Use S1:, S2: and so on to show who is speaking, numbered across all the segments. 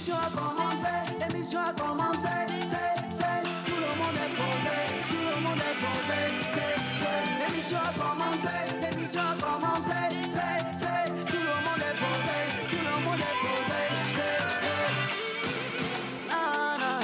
S1: L'émission a commencé, l'émission a commencé. Tout le monde est posé, tout le monde est posé. L'émission a commencé, l'émission a commencé. Tout le monde est posé, tout le monde est posé. Na, na.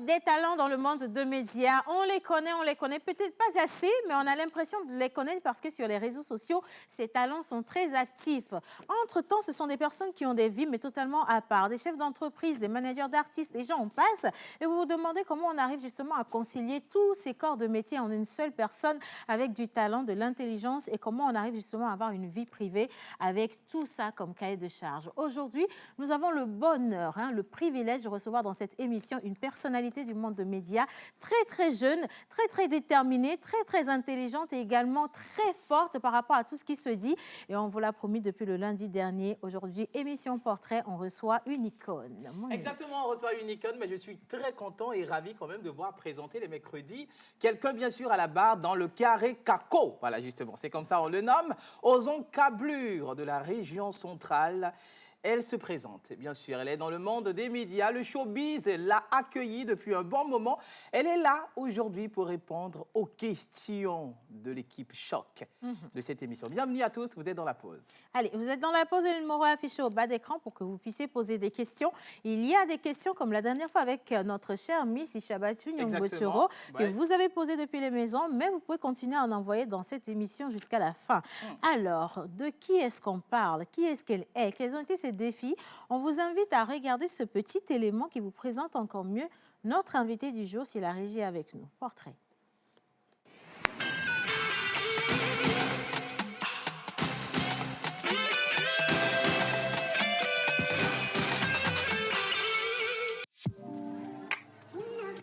S2: Des talents dans le monde de médias. On les connaît peut-être pas assez, mais on a l'impression de les connaître parce que sur les réseaux sociaux, ces talents sont très actifs. Entre-temps, ce sont des personnes qui ont des vies, mais totalement à part. Des chefs d'entreprise, des managers d'artistes, des gens en passe. Et vous vous demandez comment on arrive justement à concilier tous ces corps de métier en une seule personne avec du talent, de l'intelligence et comment on arrive justement à avoir une vie privée avec tout ça comme cahier de charge. Aujourd'hui, nous avons le bonheur, le privilège de recevoir dans cette émission une personnalité du monde de médias, très jeune, très déterminée, très intelligente et également très forte par rapport à tout ce qui se dit. Et on vous l'a promis depuis le lundi dernier. Aujourd'hui, émission portrait, on reçoit une icône.
S3: Exactement, on reçoit une icône, mais je suis très content et ravi quand même de voir présenter les mercredis quelqu'un bien sûr à la barre dans le carré Kako. Voilà justement, c'est comme ça on le nomme. Ozon Kablure de la région centrale. Elle se présente, bien sûr, elle est dans le monde des médias, le showbiz l'a accueillie depuis un bon moment. Elle est là aujourd'hui pour répondre aux questions de l'équipe Choc de cette émission. Bienvenue à tous, vous êtes dans la pause.
S2: Allez, vous êtes dans la pause et le numéro affiché au bas d'écran pour que vous puissiez poser des questions. Il y a des questions comme la dernière fois avec notre chère Miss Ishabatu Nyongoturo que vous avez posées depuis les maisons, mais vous pouvez continuer à en envoyer dans cette émission jusqu'à la fin. Alors, de qui est-ce qu'on parle? Qui est-ce qu'elle est? Quels ont été ses défis? On vous invite à regarder ce petit élément qui vous présente encore mieux notre invité du jour, si la régie est avec nous. Portrait.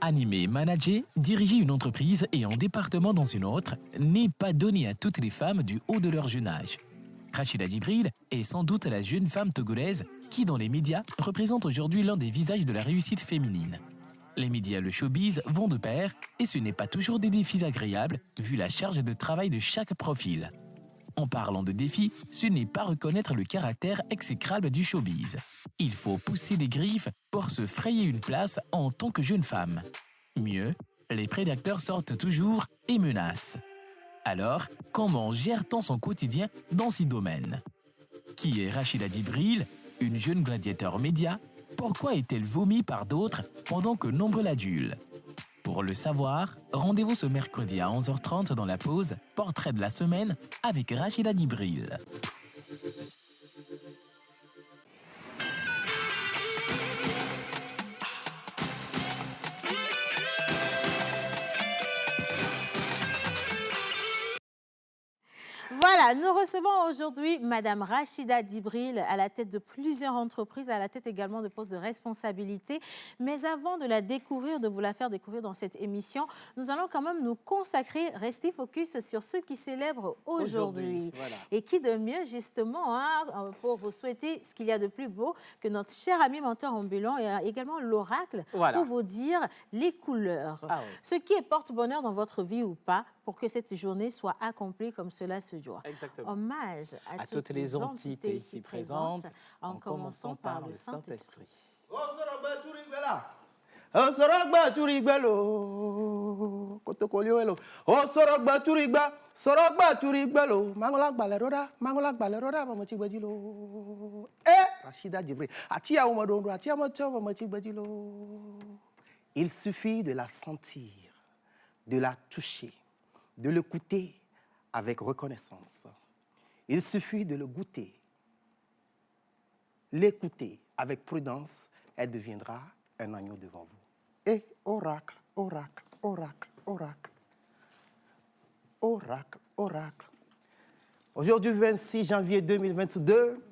S4: Animer, manager, diriger une entreprise et un département dans une autre n'est pas donné à toutes les femmes du haut de leur jeune âge. Rachida Djibril est sans doute la jeune femme togolaise qui, dans les médias, représente aujourd'hui l'un des visages de la réussite féminine. Les médias et le showbiz vont de pair et ce n'est pas toujours des défis agréables vu la charge de travail de chaque profil. En parlant de défis, ce n'est pas reconnaître le caractère exécrable du showbiz. Il faut pousser des griffes pour se frayer une place en tant que jeune femme. Mieux, les prédateurs sortent toujours et menacent. Alors, comment gère-t-on son quotidien dans ces domaines? Qui est Rachida Djibril, une jeune gladiateur média? Pourquoi est-elle vomie par d'autres pendant que nombre l'adulent? Pour le savoir, rendez-vous ce mercredi à 11h30 dans la pause Portrait de la semaine avec Rachida Djibril.
S2: Voilà, nous recevons aujourd'hui Madame Rachida Djibril à la tête de plusieurs entreprises, à la tête également de postes de responsabilité. Mais avant de la découvrir, de vous la faire découvrir dans cette émission, nous allons quand même nous consacrer, rester focus sur ceux qui célèbrent aujourd'hui.
S3: Voilà.
S2: Et qui de mieux justement pour vous souhaiter ce qu'il y a de plus beau que notre cher ami menteur ambulant et également l'oracle pour vous dire les couleurs. Ce qui est porte-bonheur dans votre vie ou pas, pour que cette journée soit accomplie comme cela se doit.
S3: Exactement.
S2: Hommage à toutes les entités ici présentes, en commençant par le Saint-Esprit.
S5: Il suffit de la sentir, de la toucher, de l'écouter avec reconnaissance. Il suffit de le goûter, l'écouter avec prudence, elle deviendra un agneau devant vous. Et oracle, oracle, oracle, oracle, oracle, oracle. Aujourd'hui, 26 janvier 2022,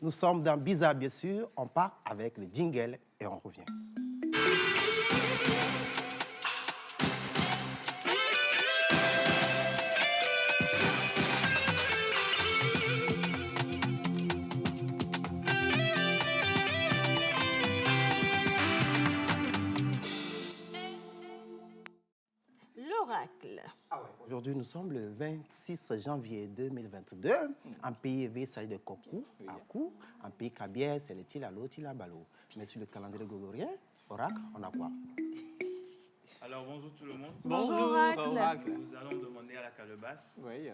S5: nous sommes dans Bizarre, bien sûr. On part avec le jingle et on revient.
S2: L'oracle.
S5: Aujourd'hui, nous sommes le 26 janvier 2022. En pays éveillé, ça de Koku, Aku. En pays Kabier, c'est le Tilalo, Tilabalo. Mais sur le calendrier grégorien, oracle, on a quoi?
S6: Alors bonjour tout le monde.
S2: Bonjour,
S3: Oracle.
S6: Nous allons demander à la calebasse.
S3: Oui.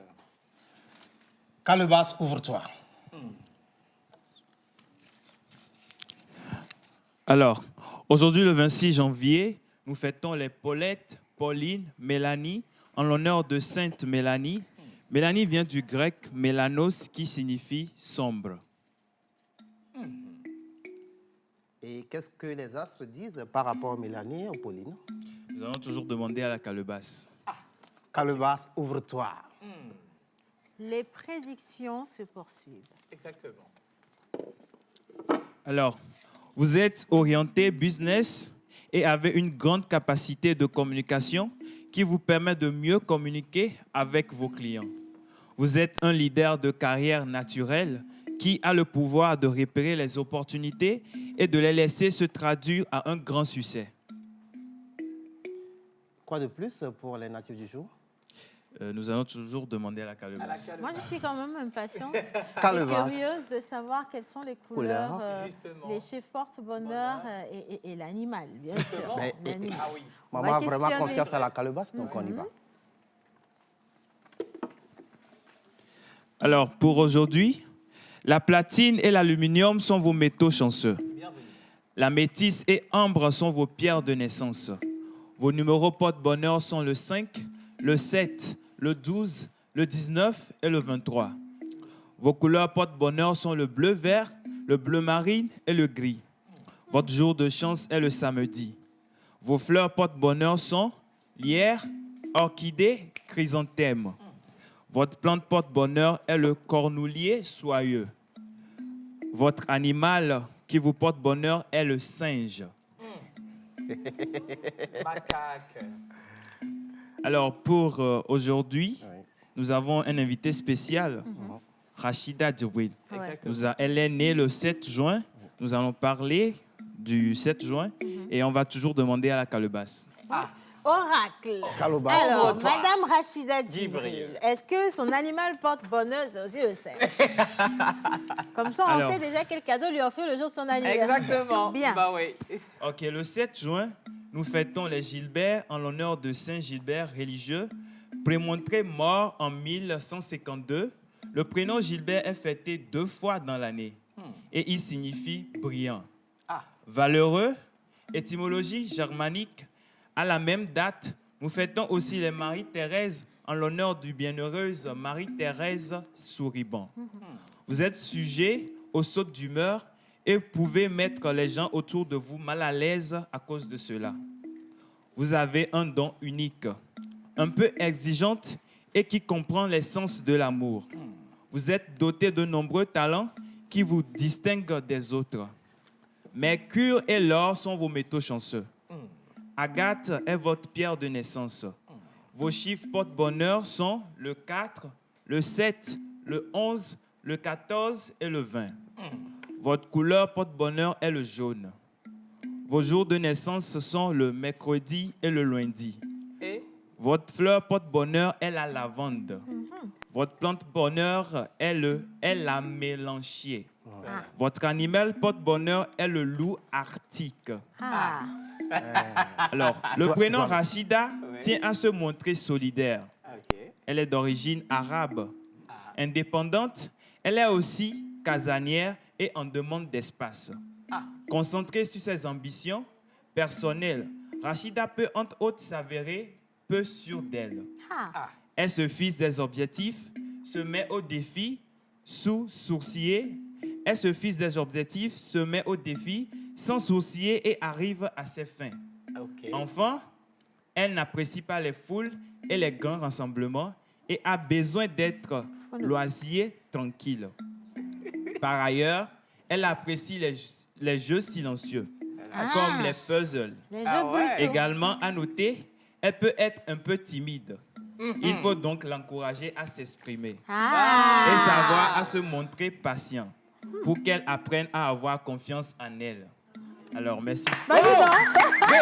S5: Calebasse, ouvre-toi.
S6: Alors, aujourd'hui le 26 janvier, nous fêtons les Paulette, Pauline, Mélanie, en l'honneur de Sainte Mélanie. Mélanie vient du grec mélanos qui signifie sombre.
S5: Et qu'est-ce que les astres disent par rapport à Mélanie et à Pauline?
S6: Nous allons toujours demander à la calebasse.
S5: Calebasse, ouvre-toi.
S2: Les prédictions se poursuivent.
S3: Exactement.
S6: Alors, vous êtes orienté business et avez une grande capacité de communication qui vous permet de mieux communiquer avec vos clients. Vous êtes un leader de carrière naturel qui a le pouvoir de repérer les opportunités et de les laisser se traduire à un grand succès.
S5: Quoi de plus pour les natifs du jour?
S6: Nous allons toujours demander à la calebasse.
S2: Moi, je suis quand même impatiente et
S5: Calebasse.
S2: curieuse de savoir quelles sont les couleurs,
S3: Justement.
S2: les chiffres porte-bonheur et l'animal, bien sûr.
S5: Mais-
S2: L'animal.
S3: Ah oui.
S2: On
S5: Maman
S2: va
S5: a vraiment
S2: questionner.
S5: confiance à la calebasse, donc on y va.
S6: Alors, pour aujourd'hui, la platine et l'aluminium sont vos métaux chanceux.
S3: Bienvenue.
S6: La métisse et ambre sont vos pierres de naissance. Vos numéros porte-bonheur sont le 5, le 7, le 12, le 19 et le 23. Vos couleurs porte-bonheur sont le bleu-vert, le bleu marine et le gris. Votre jour de chance est le samedi. Vos fleurs porte-bonheur sont lierre, orchidée, chrysanthème. Votre plante porte-bonheur est le cornoulier soyeux. Votre animal qui vous porte bonheur est le singe.
S3: Macaque.
S6: Alors, pour aujourd'hui,
S5: Oui.
S6: nous avons un invité spécial, Rachida Djibril.
S3: Exactement.
S6: Elle est née le 7 juin. Nous allons parler du 7 juin et on va toujours demander à la calebasse.
S2: Oracle.
S5: Calebasse.
S2: Alors,
S3: Ouvre-toi.
S2: Madame Rachida
S3: Djibril.
S2: Djibril, est-ce que son animal porte-bonheur, c'est aussi le singe? Comme ça, on
S6: Alors.
S2: sait déjà quel cadeau lui offrir le jour de son anniversaire.
S3: Exactement.
S2: Bien.
S3: Bah oui.
S6: Ok, le 7 juin, nous fêtons les Gilbert en l'honneur de Saint Gilbert religieux, prémontré mort en 1152. Le prénom Gilbert est fêté 2 fois dans l'année et il signifie brillant.
S3: Ah.
S6: Valeureux, étymologie germanique. À la même date, nous fêtons aussi les Marie-Thérèse en l'honneur du bienheureuse Marie-Thérèse Souriban. Vous êtes sujet aux sautes d'humeur et pouvez mettre les gens autour de vous mal à l'aise à cause de cela. Vous avez un don unique, un peu exigeante et qui comprend l'essence de l'amour. Vous êtes doté de nombreux talents qui vous distinguent des autres. Mercure et l'or sont vos métaux chanceux. Agathe est votre pierre de naissance. Vos chiffres porte-bonheur sont le 4, le 7, le 11, le 14 et le 20. Votre couleur porte-bonheur est le jaune. Vos jours de naissance sont le mercredi et le lundi.
S3: Et
S6: Votre fleur porte-bonheur est la lavande. Votre plante bonheur est la mélanchier. Votre animal porte-bonheur est le loup arctique.
S2: Ah.
S6: Alors, le
S5: Toi-
S6: prénom
S5: toi-
S6: Rachida
S3: Oui.
S6: tient à se montrer solidaire.
S3: ok.
S6: Elle est d'origine arabe. Indépendante, elle est aussi casanière et en demande d'espace. Concentrée sur ses ambitions personnelles, Rachida peut entre autres s'avérer peu sûre d'elle.
S2: Ah.
S6: Elle se fixe des objectifs, se met au défi, sourciller. Elle se fixe des objectifs, se met au défi, sans sourciller et arrive à ses fins.
S3: Ok.
S6: Enfin, elle n'apprécie pas les foules et les grands rassemblements et a besoin d'être loisier, tranquille. Par ailleurs, elle apprécie les jeux silencieux, comme les puzzles.
S2: Les
S3: Ah
S2: jeux
S3: ouais.
S2: brutaux.
S6: Également, à noter, elle peut être un peu timide. Il faut donc l'encourager à s'exprimer
S2: Ah.
S6: et savoir à se montrer patient pour qu'elle apprenne à avoir confiance en elle. Alors, merci.
S2: Bah, dis donc.
S3: Mais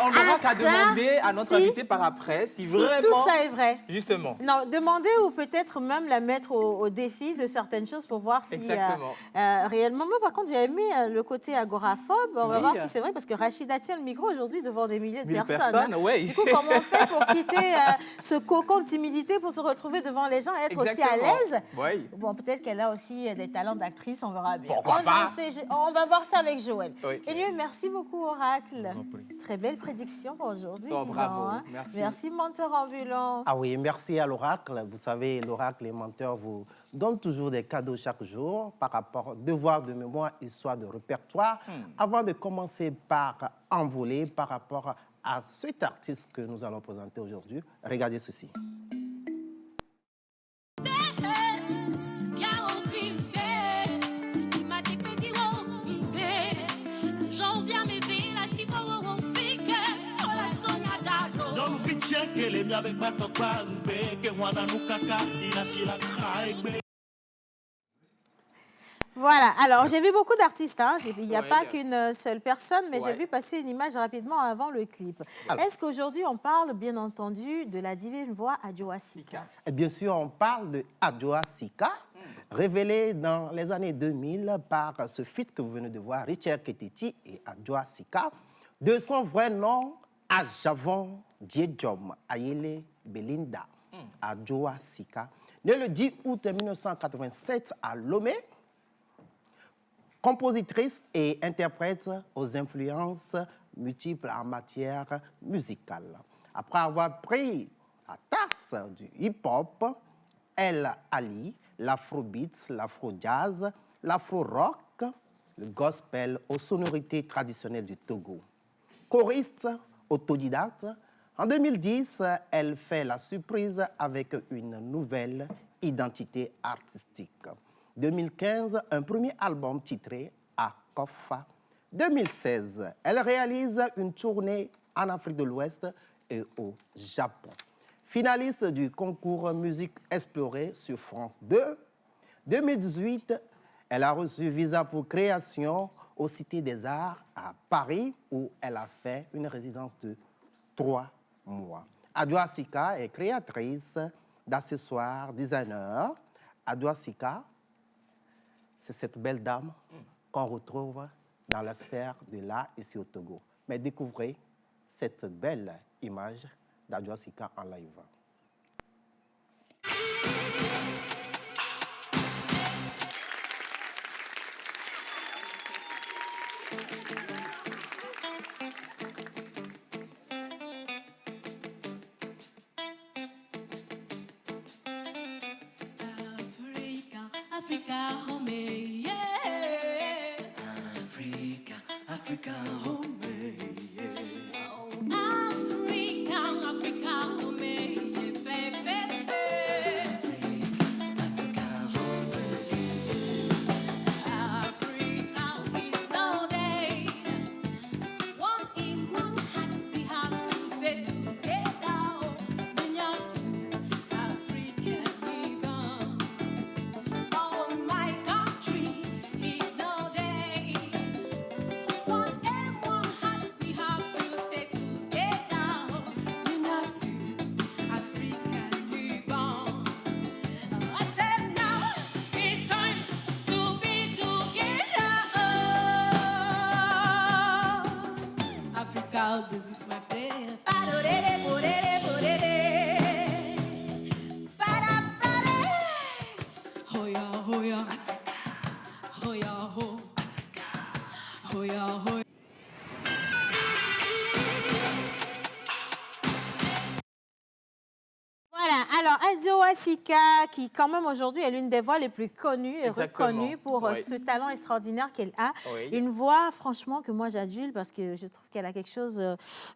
S3: on n'aura qu'à
S2: ça,
S3: demander à notre
S2: si-
S3: invité par après si
S2: Si
S3: vraiment...
S2: tout ça est vrai.
S3: Justement.
S2: Non, demander ou peut-être même la mettre au défi de certaines choses pour voir si
S3: Exactement.
S2: réellement. Moi, par contre, j'ai aimé le côté agoraphobe. On va
S3: Oui.
S2: voir si c'est vrai parce que Rachida tient le micro aujourd'hui devant des milliers de
S3: 1000
S2: personnes.
S3: personnes, ouais.
S2: Du coup, comment on fait pour quitter ce cocon de timidité pour se retrouver devant les gens et être aussi à l'aise?
S3: Oui.
S2: Bon, peut-être qu'elle a aussi des talents d'actrice, on verra bien.
S3: Pourquoi
S2: on,
S3: pas?
S2: on va voir ça avec Joël.
S3: Oui.
S2: Et lui, merci beaucoup, Oracle.
S6: vous en prie.
S2: Très belle prédiction pour aujourd'hui.
S3: Oh,
S2: dis
S3: bravo.
S2: donc, hein.
S3: Merci.
S2: Merci, menteur ambulant.
S5: Ah oui, merci à l'oracle. Vous savez, l'oracle, les menteurs vous donnent toujours des cadeaux chaque jour par rapport au devoir de mémoire, histoire de répertoire. Avant de commencer par envoler par rapport à cet artiste que nous allons présenter aujourd'hui, regardez ceci.
S2: Voilà, alors j'ai vu beaucoup d'artistes, hein. Il n'y a
S3: Ouais,
S2: pas
S3: il y a-
S2: qu'une seule personne, mais
S3: Ouais.
S2: j'ai vu passer une image rapidement avant le clip.
S5: Alors.
S2: Est-ce qu'aujourd'hui on parle bien entendu de la divine voix Adjoa Sika?
S5: Et bien sûr, on parle de Adjoa Sika, révélé dans les années 2000 par ce feat que vous venez de voir, Richard Ketiti et Adjoa Sika, de son vrai nom, Ajavon Djedjom Ayele Belinda. Adjoa Sika, né le 10 août 1987 à Lomé, compositrice et interprète aux influences multiples en matière musicale. Après avoir pris la tasse du hip-hop, elle allie l'afrobeat, l'afro-jazz, l'afro-rock, le gospel aux sonorités traditionnelles du Togo. Choriste autodidacte, en 2010, elle fait la surprise avec une nouvelle identité artistique. 2015, un premier album titré Akofa. 2016, elle réalise une tournée en Afrique de l'Ouest et au Japon. Finaliste du concours Musique Explorée sur France 2. 2018, elle a reçu visa pour création au Cité des Arts à Paris où elle a fait une résidence de 3 mois. Adjoa Sika est créatrice d'accessoires, designer. Adjoa Sika, c'est cette belle dame qu'on retrouve dans la sphère de l'art ici au Togo. Mais découvrez cette belle image d'Adjoa Sika en live.
S7: Africa, Africa, home, yeah. Africa, Africa, home, yeah. Africa, Africa, home, yeah, baby. Africa, Africa is no day. One in one heart, we have to stay together. When you're two African people. Oh, my country is no day. One in one heart, we have to stay together. We're not two African people. I said now it's time to be together. Africa, this is my prayer. Ba-do-de-de, bo-de-de, bo-de-de. Ba-da-ba-da. Hoya, hoya. Hoya, ho. Hoya, ho.
S2: Voilà, alors Adjoa Sika, qui quand même aujourd'hui est l'une des voix les plus connues et
S3: Exactement.
S2: reconnues pour
S3: Oui.
S2: ce talent extraordinaire qu'elle a.
S3: Oui.
S2: Une voix, franchement, que moi j'adule parce que je trouve qu'elle a quelque chose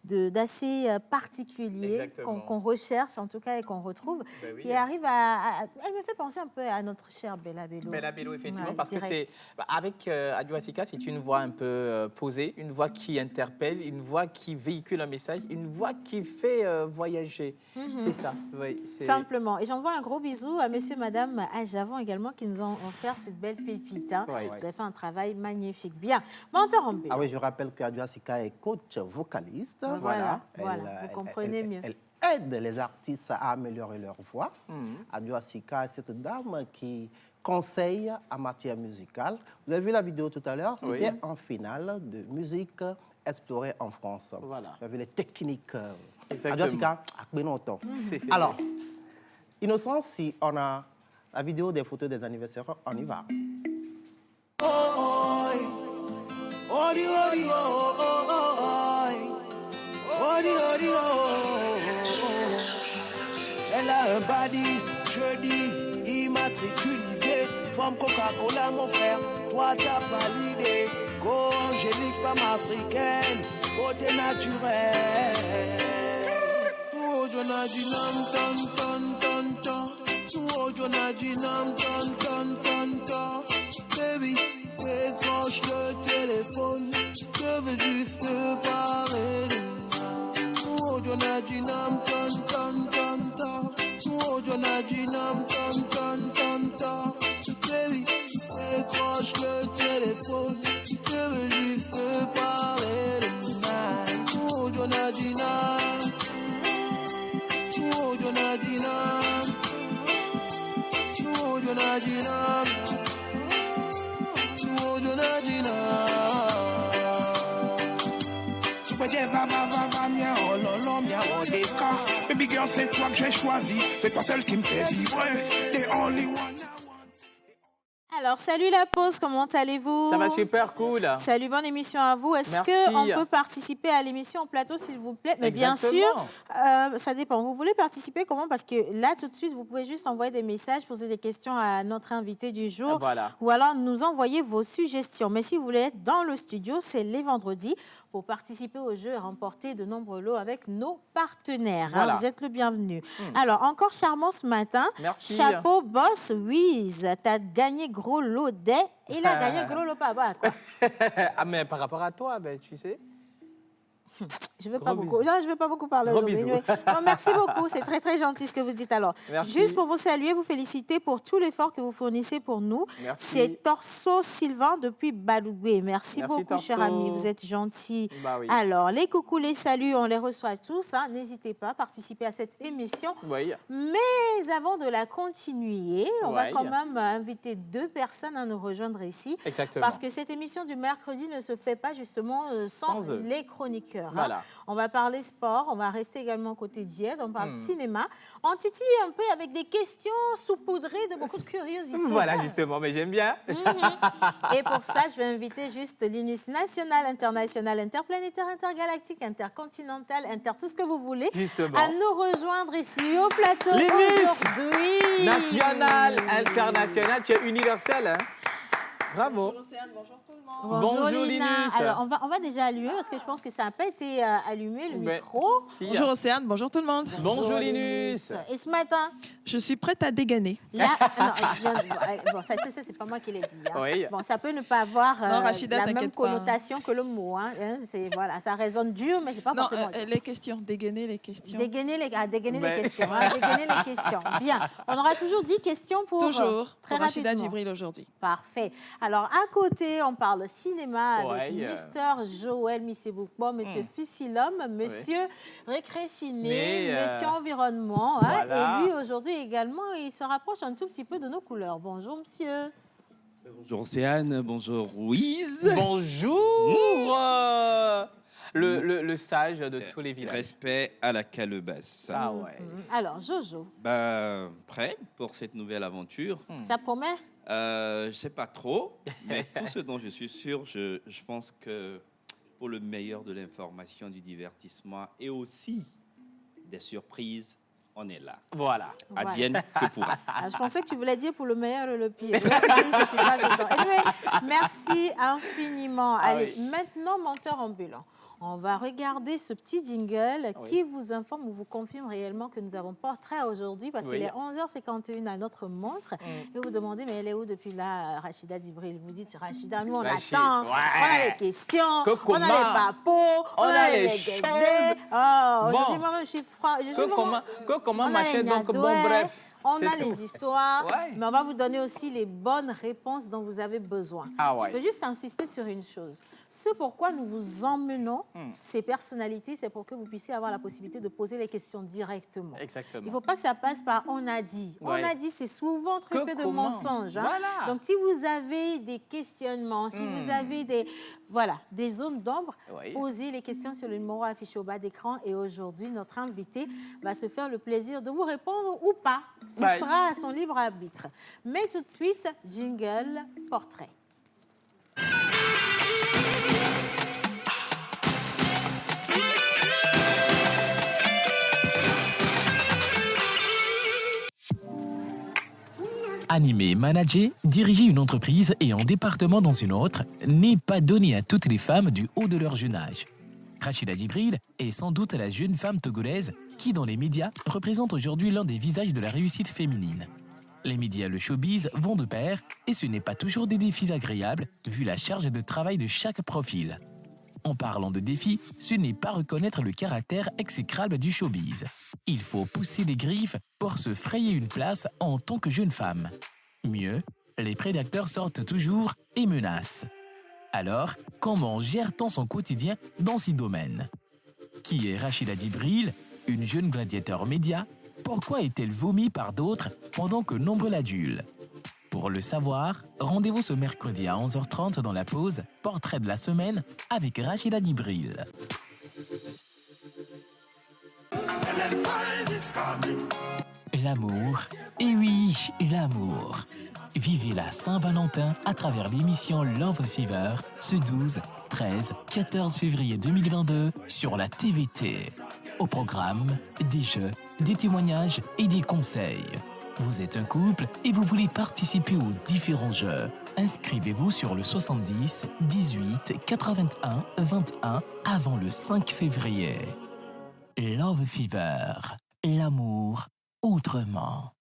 S2: d'assez particulier,
S3: Exactement.
S2: qu'on recherche en tout cas et qu'on retrouve,
S3: Ben oui.
S2: qui arrive Elle me fait penser un peu à notre chère Bella Bello.
S3: Bella Bello, effectivement,
S2: Ouais,
S3: parce que
S2: direct.
S3: c'est avec Adjoa Sika, c'est une voix un peu posée, une voix qui interpelle, une voix qui véhicule un message, une voix qui fait voyager. C'est ça. Oui,
S2: Ça simplement. Et j'envoie un gros bisou à monsieur, madame Ajavon également qui nous ont offert cette belle pépite. Hein.
S3: Oui.
S2: Vous avez fait un travail magnifique. Bien. Mentor Rombé.
S5: Ah oui, je rappelle qu'Adjoa Sika est coach vocaliste.
S2: Voilà,
S5: Elle,
S2: voilà, vous comprenez mieux.
S5: Elle aide les artistes à améliorer leur voix. Adjoa Sika, c'est cette dame qui conseille en matière musicale. Vous avez vu la vidéo tout à l'heure?
S3: Oui.
S5: C'était en finale de musique explorée en France.
S3: Voilà.
S5: Vous avez les techniques.
S3: Exactement.
S5: Adjoa Sika, à Benoît. Alors, Innocent, si on a la vidéo des photos des anniversaires, on y va.
S1: Elle a un body, jeudi, immatriculisé. Femme Coca-Cola, mon frère, toi t'as pas l'idée. Go angélique, femme africaine, beauté naturelle. Oh, Jonadinam, ton, ton, ton, ton. Oh, Jonadinam, ton, ton, ton, ton. Baby, décroche le téléphone. Je veux juste te parler de moi. Oh, Jonadinam, ton, ton, ton, ton. Oh, Jonadinam, ton, ton, ton, ton. Baby, décroche le téléphone. Je veux juste te parler de moi. Oh, Jonadinam. Oh, Jonadinam. Oh, Jonadinam. Oh, Jonadinam. Va, mien, oh lolo, mien, oh des cas. Baby girl, c'est toi que j'ai choisi. C'est toi celle qui me fait vibrer. The only one I want.
S2: Alors, salut la pause, comment allez-vous?
S3: Ça va super cool.
S2: Salut, bonne émission à vous. Est-ce
S3: Merci.
S2: qu'on peut participer à l'émission en plateau, s'il vous plaît? Mais bien sûr,
S3: Exactement.
S2: ça dépend. Vous voulez participer comment? Parce que là, tout de suite, vous pouvez juste envoyer des messages, poser des questions à notre invité du jour.
S3: Voilà.
S2: Ou alors nous envoyer vos suggestions. Mais si vous voulez être dans le studio, c'est les vendredis pour participer au jeu et remporter de nombreux lots avec nos partenaires. Hein.
S3: Voilà.
S2: Vous êtes le bienvenu. Alors, encore charmant ce matin.
S3: Merci.
S2: Chapeau Boss Wiz. Tu as gagné gros lot des. Il a gagné gros lot pas bas, quoi.
S3: Ah, mais par rapport à toi, ben, tu sais.
S2: Je veux
S3: Gros
S2: pas beaucoup.
S3: bisous.
S2: Non, je veux pas beaucoup parler.
S3: Gros
S2: aujourd'hui.
S3: bisous.
S2: Non, merci beaucoup. C'est très, très gentil ce que vous dites. Alors,
S3: Merci.
S2: juste pour vous saluer, vous féliciter pour tout l'effort que vous fournissez pour nous.
S3: Merci.
S2: C'est Torso Sylvain depuis Balougué. Merci beaucoup,
S3: Torso.
S2: cher ami. Vous êtes gentil.
S3: Bah oui.
S2: Alors, les coucous, les saluts, on les reçoit tous. Hein. N'hésitez pas à participer à cette émission.
S3: Oui.
S2: Mais avant de la continuer, on va
S3: Ouais.
S2: quand même inviter 2 personnes à nous rejoindre ici.
S3: Exactement.
S2: Parce que cette émission du mercredi ne se fait pas justement sans
S3: Sans eux.
S2: les chroniqueurs. hein.
S3: Voilà.
S2: On va parler sport, on va rester également côté diète, on parle cinéma. On titille un peu avec des questions saupoudrées de beaucoup de curiosité.
S3: Voilà, justement, mais j'aime bien.
S2: Et pour ça, je vais inviter juste Linus national, international, interplanétaire, intergalactique, intercontinental, tout ce que vous voulez,
S3: Justement.
S2: à nous rejoindre ici au plateau
S3: Linus
S2: aujourd'hui.
S3: National, international, tu es universel. Hein? Bravo. Bonjour,
S2: Lina.
S3: Linus.
S2: Alors, on va déjà allumer parce que je pense que ça n'a pas été allumé, le
S3: Ben,
S2: micro.
S3: Si.
S8: Bonjour Océane, bonjour tout le monde.
S3: Bonjour Linus.
S2: Et ce matin,
S8: Je suis prête à dégainer.
S2: là, bon, ça c'est pas moi qui l'ai dit. hein.
S3: Oui.
S2: Bon, ça peut ne pas avoir
S8: Non, Rachida,
S2: la même
S8: t'inquiète pas.
S2: connotation que le mot. Hein. Voilà, ça résonne dur, mais c'est pas
S8: Non,
S2: forcément.
S8: les questions, dégainer les questions.
S2: Dégainer les
S3: Ben.
S2: questions. Hein, dégainer les questions. Bien. On aura toujours 10 questions pour.
S8: Toujours,
S2: très
S8: pour Rachida
S2: rapidement.
S8: Djibril aujourd'hui.
S2: Parfait. Alors, à côté, on parle cinéma avec
S3: Ouais.
S2: Mr. Joël Misseboucbo, Monsieur Fissilhomme, Monsieur Récréciné,
S3: Mais,
S2: Monsieur Environnement. hein.
S3: voilà.
S2: Et lui, aujourd'hui également, il se rapproche un tout petit peu de nos couleurs. Bonjour, monsieur.
S9: Bonjour Océane, bonjour Louise.
S3: Bonjour. Le sage de tous les villages.
S9: Respect à la calebasse.
S3: Ah ouais.
S2: Alors, Jojo,
S9: Bah, prêt pour cette nouvelle aventure.
S2: ça promet?
S9: Je sais pas trop, mais tout ce dont je suis sûr, je pense que pour le meilleur de l'information, du divertissement et aussi des surprises, on est là.
S3: Voilà.
S2: Voilà.
S9: Advienne que pourra.
S2: Ah, je pensais que tu voulais dire pour le meilleur et le pire. Je suis pas dedans. Anyway, merci infiniment.
S3: Ah
S2: Allez,
S3: oui.
S2: maintenant, menteur ambulant. On va regarder ce petit jingle
S3: Oui.
S2: qui vous informe ou vous confirme réellement que nous avons portrait aujourd'hui parce
S3: Oui.
S2: qu'il est 11h51 à notre montre. Et vous demandez, mais elle est où depuis là, Rachida Djibril? Vous dites, Rachida, nous on
S3: Rachid,
S2: attend,
S3: ouais.
S2: on a les questions,
S3: Que
S2: on a
S3: comment?
S2: les papos,
S3: On a les
S2: guédés.
S3: choses.
S2: Oh, aujourd'hui,
S3: Bon.
S2: moi-même, je suis froid.
S3: Comment
S2: On a
S3: marcher
S2: les
S3: donc? Bon,
S2: Niadouais,
S3: bref.
S2: on
S3: c'est
S2: a
S3: tout.
S2: les histoires,
S3: Ouais.
S2: mais on va vous donner aussi les bonnes réponses dont vous avez besoin.
S3: Ah ouais.
S2: Je veux juste insister sur une chose. Ce pourquoi nous vous emmenons ces personnalités, c'est pour que vous puissiez avoir la possibilité de poser les questions directement.
S3: Exactement.
S2: Il ne faut pas que ça passe par on a dit.
S3: Ouais.
S2: On a dit, c'est souvent truffé de
S3: comment?
S2: mensonges. hein.
S3: Voilà.
S2: Donc, si vous avez des questionnements, si vous avez des zones d'ombre,
S3: Oui.
S2: posez les questions sur le numéro affiché au bas d'écran. Et aujourd'hui, notre invité va se faire le plaisir de vous répondre ou pas. Ce
S3: Bye.
S2: sera à son libre arbitre. Mais tout de suite, jingle, portrait.
S4: Animer, manager, diriger une entreprise et un département dans une autre n'est pas donné à toutes les femmes du haut de leur jeune âge. Rachida Djibril est sans doute la jeune femme togolaise qui, dans les médias, représente aujourd'hui l'un des visages de la réussite féminine. Les médias et le showbiz vont de pair et ce n'est pas toujours des défis agréables vu la charge de travail de chaque profil. En parlant de défis, ce n'est pas reconnaître le caractère exécrable du showbiz. Il faut pousser des griffes pour se frayer une place en tant que jeune femme. Mieux, les prédateurs sortent toujours et menacent. Alors, comment gère-t-on son quotidien dans ces domaines? Qui est Rachida Djibril, une jeune gladiateur média? Pourquoi est-elle vomie par d'autres pendant que nombreux l'adulent? Pour le savoir, rendez-vous ce mercredi à 11h30 dans la pause Portrait de la semaine avec Rachida Djibril. L'amour, et oui, l'amour. Vivez la Saint-Valentin à travers l'émission Love Fever ce 12, 13, 14 février 2022 sur la TVT. Au programme, des jeux, des témoignages et des conseils. Vous êtes un couple et vous voulez participer aux différents jeux. Inscrivez-vous sur le 70 18 81 21 avant le 5 février. Love Fever, l'amour autrement.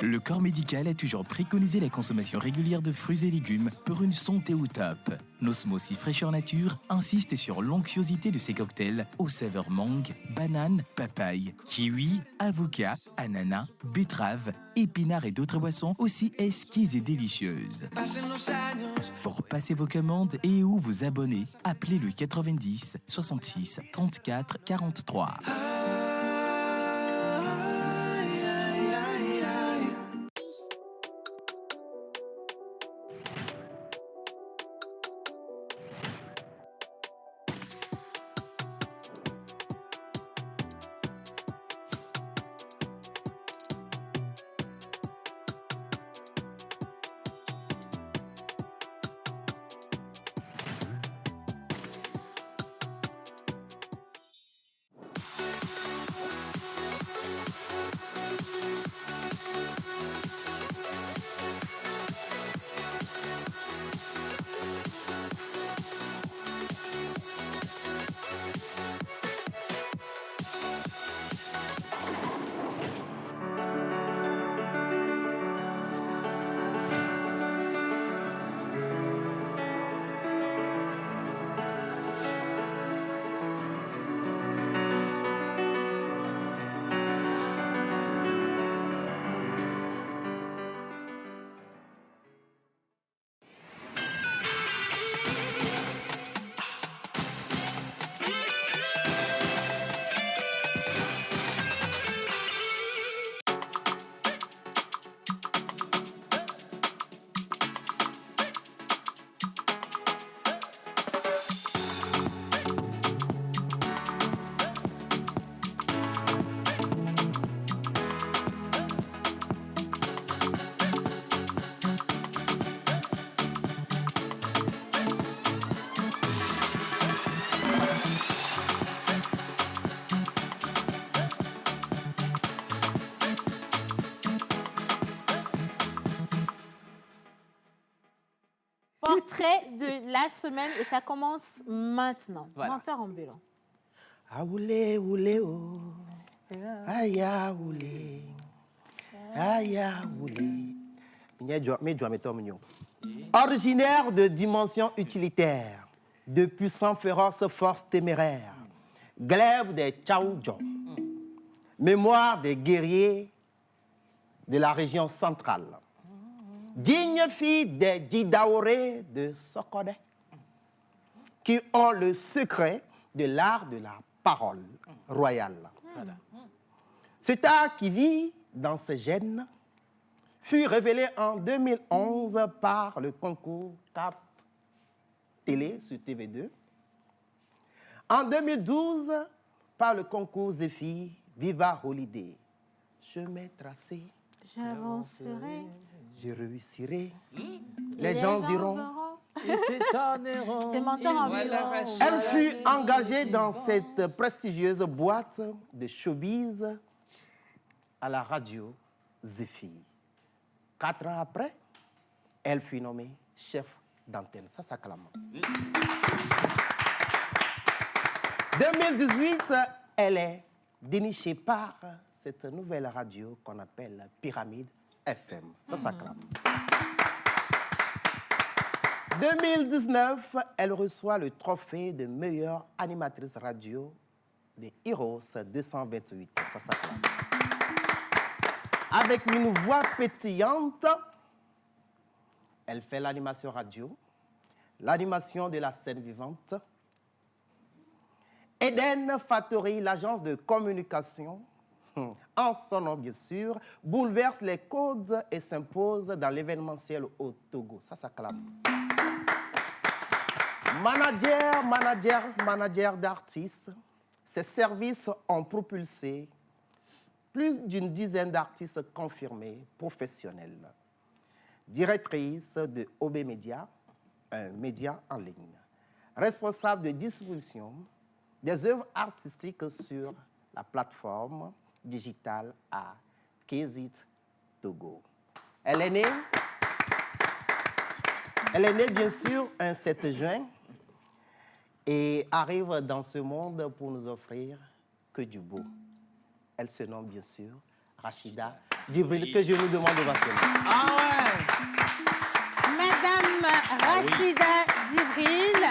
S4: Le corps médical a toujours préconisé la consommation régulière de fruits et légumes pour une santé au top. L'Osmosis Fraîcheur Nature insiste sur l'onctuosité de ces cocktails aux saveurs mangue, banane, papaye, kiwi, avocat, ananas, betterave, épinards et d'autres boissons aussi exquises et délicieuses. Pour passer vos commandes et ou vous abonner, appelez le 90 66 34 43.
S2: portrait de la semaine et ça commence maintenant.
S3: Voilà.
S2: Menteur ambulant.
S5: Ah oulé oulé oh, aya oulé, aya oulé. Originaire de dimensions utilitaires, de puissants féroces forces téméraires, glaive des Tchaoudjons, mémoire des guerriers de la région centrale, digne fille des Didaoré de Sokodé, qui ont le secret de l'art de la parole royale. Cet art qui vit dans ses gènes fut révélé en 2011 par le concours Cap Télé sur TV2. En 2012, par le concours Zéphyr Viva Holiday. Chemin tracé,
S2: J'avancerai.
S5: je réussirai. Les gens diront.
S3: Et c'est un errant.
S2: C'est menteur ambulant.
S5: Elle fut engagée dans cette prestigieuse boîte de showbiz à la radio Zéphyr. 4 ans après, elle fut nommée chef d'antenne. Ça s'acclame. 2018, elle est dénichée par cette nouvelle radio qu'on appelle Pyramide FM. Ça s'acclame. 2019, elle reçoit le trophée de meilleure animatrice radio des Heroes 228. Ça s'acclame. Avec une voix pétillante, elle fait l'animation radio, l'animation de la scène vivante. Eden Fattori, l'agence de communication, en son nom bien sûr, bouleverse les codes et s'impose dans l'événementiel au Togo. Ça s'acclame. Manager d'artistes, ses services ont propulsé plus d'une dizaine d'artistes confirmés, professionnels. Directrice de OB Media, un média en ligne. Responsable de distribution des œuvres artistiques sur la plateforme digitale à Kézit Togo. Elle est née bien sûr un 7 juin et arrive dans ce monde pour nous offrir que du beau. Elle se nomme bien sûr Rachida Djibril, que je vous demande de vacciner.
S3: Ah ouais.
S2: Madame Rachida Djibril.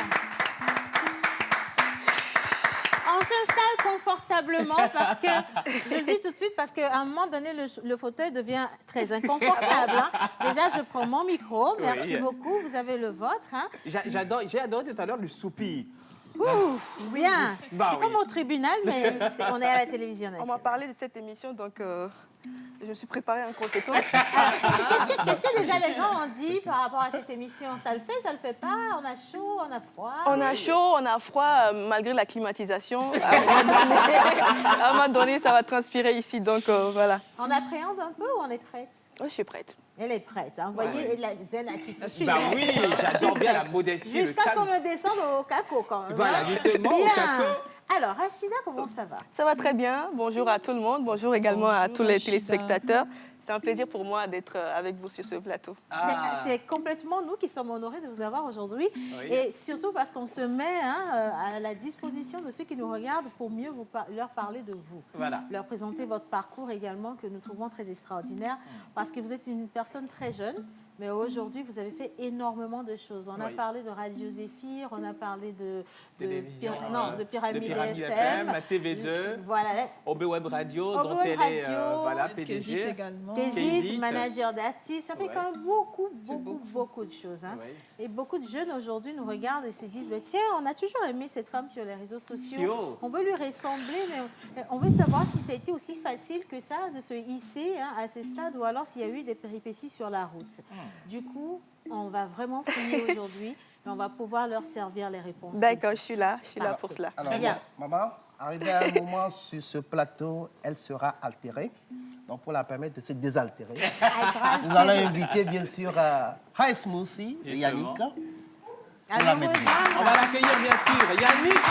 S2: On s'installe confortablement parce que, je le dis tout de suite, parce qu'à un moment donné, le fauteuil devient très inconfortable. Hein. Déjà, je prends mon micro. Merci beaucoup. Vous avez le vôtre. Hein.
S3: J'ai adoré tout à l'heure le soupir.
S2: Ouf, bien.
S3: Bah
S2: c'est
S3: oui.
S2: comme au tribunal, mais on est à la télévision
S10: On m'a
S2: nationale.
S10: parlé de cette émission, donc je me suis préparée en conséquence.
S2: Qu'est-ce que déjà les gens ont dit par rapport à cette émission? Ça le fait pas? On a chaud, on a froid?
S10: On a chaud, on a froid, malgré la climatisation. À un moment donné, ça va transpirer ici, donc voilà.
S2: On appréhende un peu ou on est prête?
S10: Oh, je suis prête.
S2: Elle est prête. Hein. Vous voyez la zen attitude.
S3: Bah oui, j'adore bien la modestie. le
S2: Jusqu'à ce qu'on
S3: calme.
S2: me descende au caco quand même.
S3: Voilà,
S2: hein.
S3: justement, au
S2: Bien.
S3: caco.
S2: Alors, Rachida, comment ça va?
S10: Ça va très bien. Bonjour à tout le monde. Bonjour également à
S8: Bonjour,
S10: tous les
S8: Rachida.
S10: téléspectateurs. C'est un plaisir pour moi d'être avec vous sur ce plateau.
S2: C'est complètement nous qui sommes honorés de vous avoir aujourd'hui.
S3: Oui.
S2: Et surtout parce qu'on se met à la disposition de ceux qui nous regardent pour mieux leur parler de vous.
S3: Voilà.
S2: Leur présenter votre parcours également que nous trouvons très extraordinaire parce que vous êtes une personne très jeune. Mais aujourd'hui, vous avez fait énormément de choses. On a
S3: Oui.
S2: parlé de Radio Zéphyr, on a parlé de
S3: Télévision,
S2: de Pyramide,
S3: Pyramide
S2: FM,
S3: FM, TV2,
S2: voilà,
S3: OB Web Radio,
S2: OB
S3: dont
S2: Web
S3: elle est
S2: Radio,
S3: voilà,
S8: Kézit
S3: PDG.
S8: également.
S2: Kézit,
S3: Kézit.
S2: manager d'artistes, ça fait
S3: Ouais.
S2: quand même beaucoup de choses. Hein.
S3: Ouais.
S2: Et beaucoup de jeunes aujourd'hui nous regardent et se disent, bah, tiens, on a toujours aimé cette femme sur les réseaux sociaux.
S3: Sio.
S2: On veut lui ressembler, mais on veut savoir si ça a été aussi facile que ça de se hisser à ce stade ou alors s'il y a eu des péripéties sur la route. Du coup, on va vraiment fouiller aujourd'hui et on va pouvoir leur servir les réponses.
S10: D'accord, je suis là pour cela.
S5: Alors,
S2: Bien.
S5: maman, arrivé à un moment sur ce plateau, elle sera altérée. Donc, pour la permettre de se désaltérer, nous allons inviter bien sûr High Smoothie, Yannick.
S2: Alors,
S5: la mettre.
S3: On va l'accueillir bien sûr. Yannick.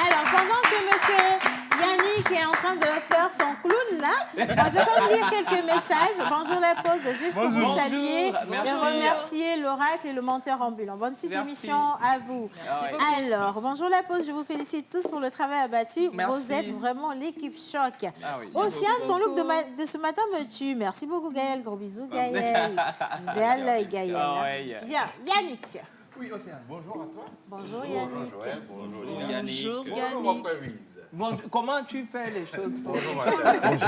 S2: Alors, pendant que monsieur Yannick est en train de faire son clown là. Moi, je vais quand même lire quelques messages. Bonjour la pause, juste pour vous saluer et
S3: Merci.
S2: remercier l'oracle et le menteur ambulant. Bonne suite
S3: Merci.
S2: d'émission à vous. Alors, bonjour la pause, je vous félicite tous pour le travail abattu.
S3: Merci.
S2: Vous êtes vraiment l'équipe choc.
S3: Ah oui.
S2: Océane, ton look de ce matin me tue. Merci beaucoup Gaël, gros bisous Gaël. Vous êtes à l'œil Gaël.
S3: Ah
S2: hein.
S3: ouais.
S2: Bien, Yannick.
S11: Oui, Océane, bonjour à toi.
S2: Bonjour Yannick.
S11: Joël, bonjour Liliane.
S8: Bonjour
S11: Bonjour
S8: Yannick.
S11: mon frère Louise.
S3: Comment tu fais les choses pour
S11: Bonjour madame.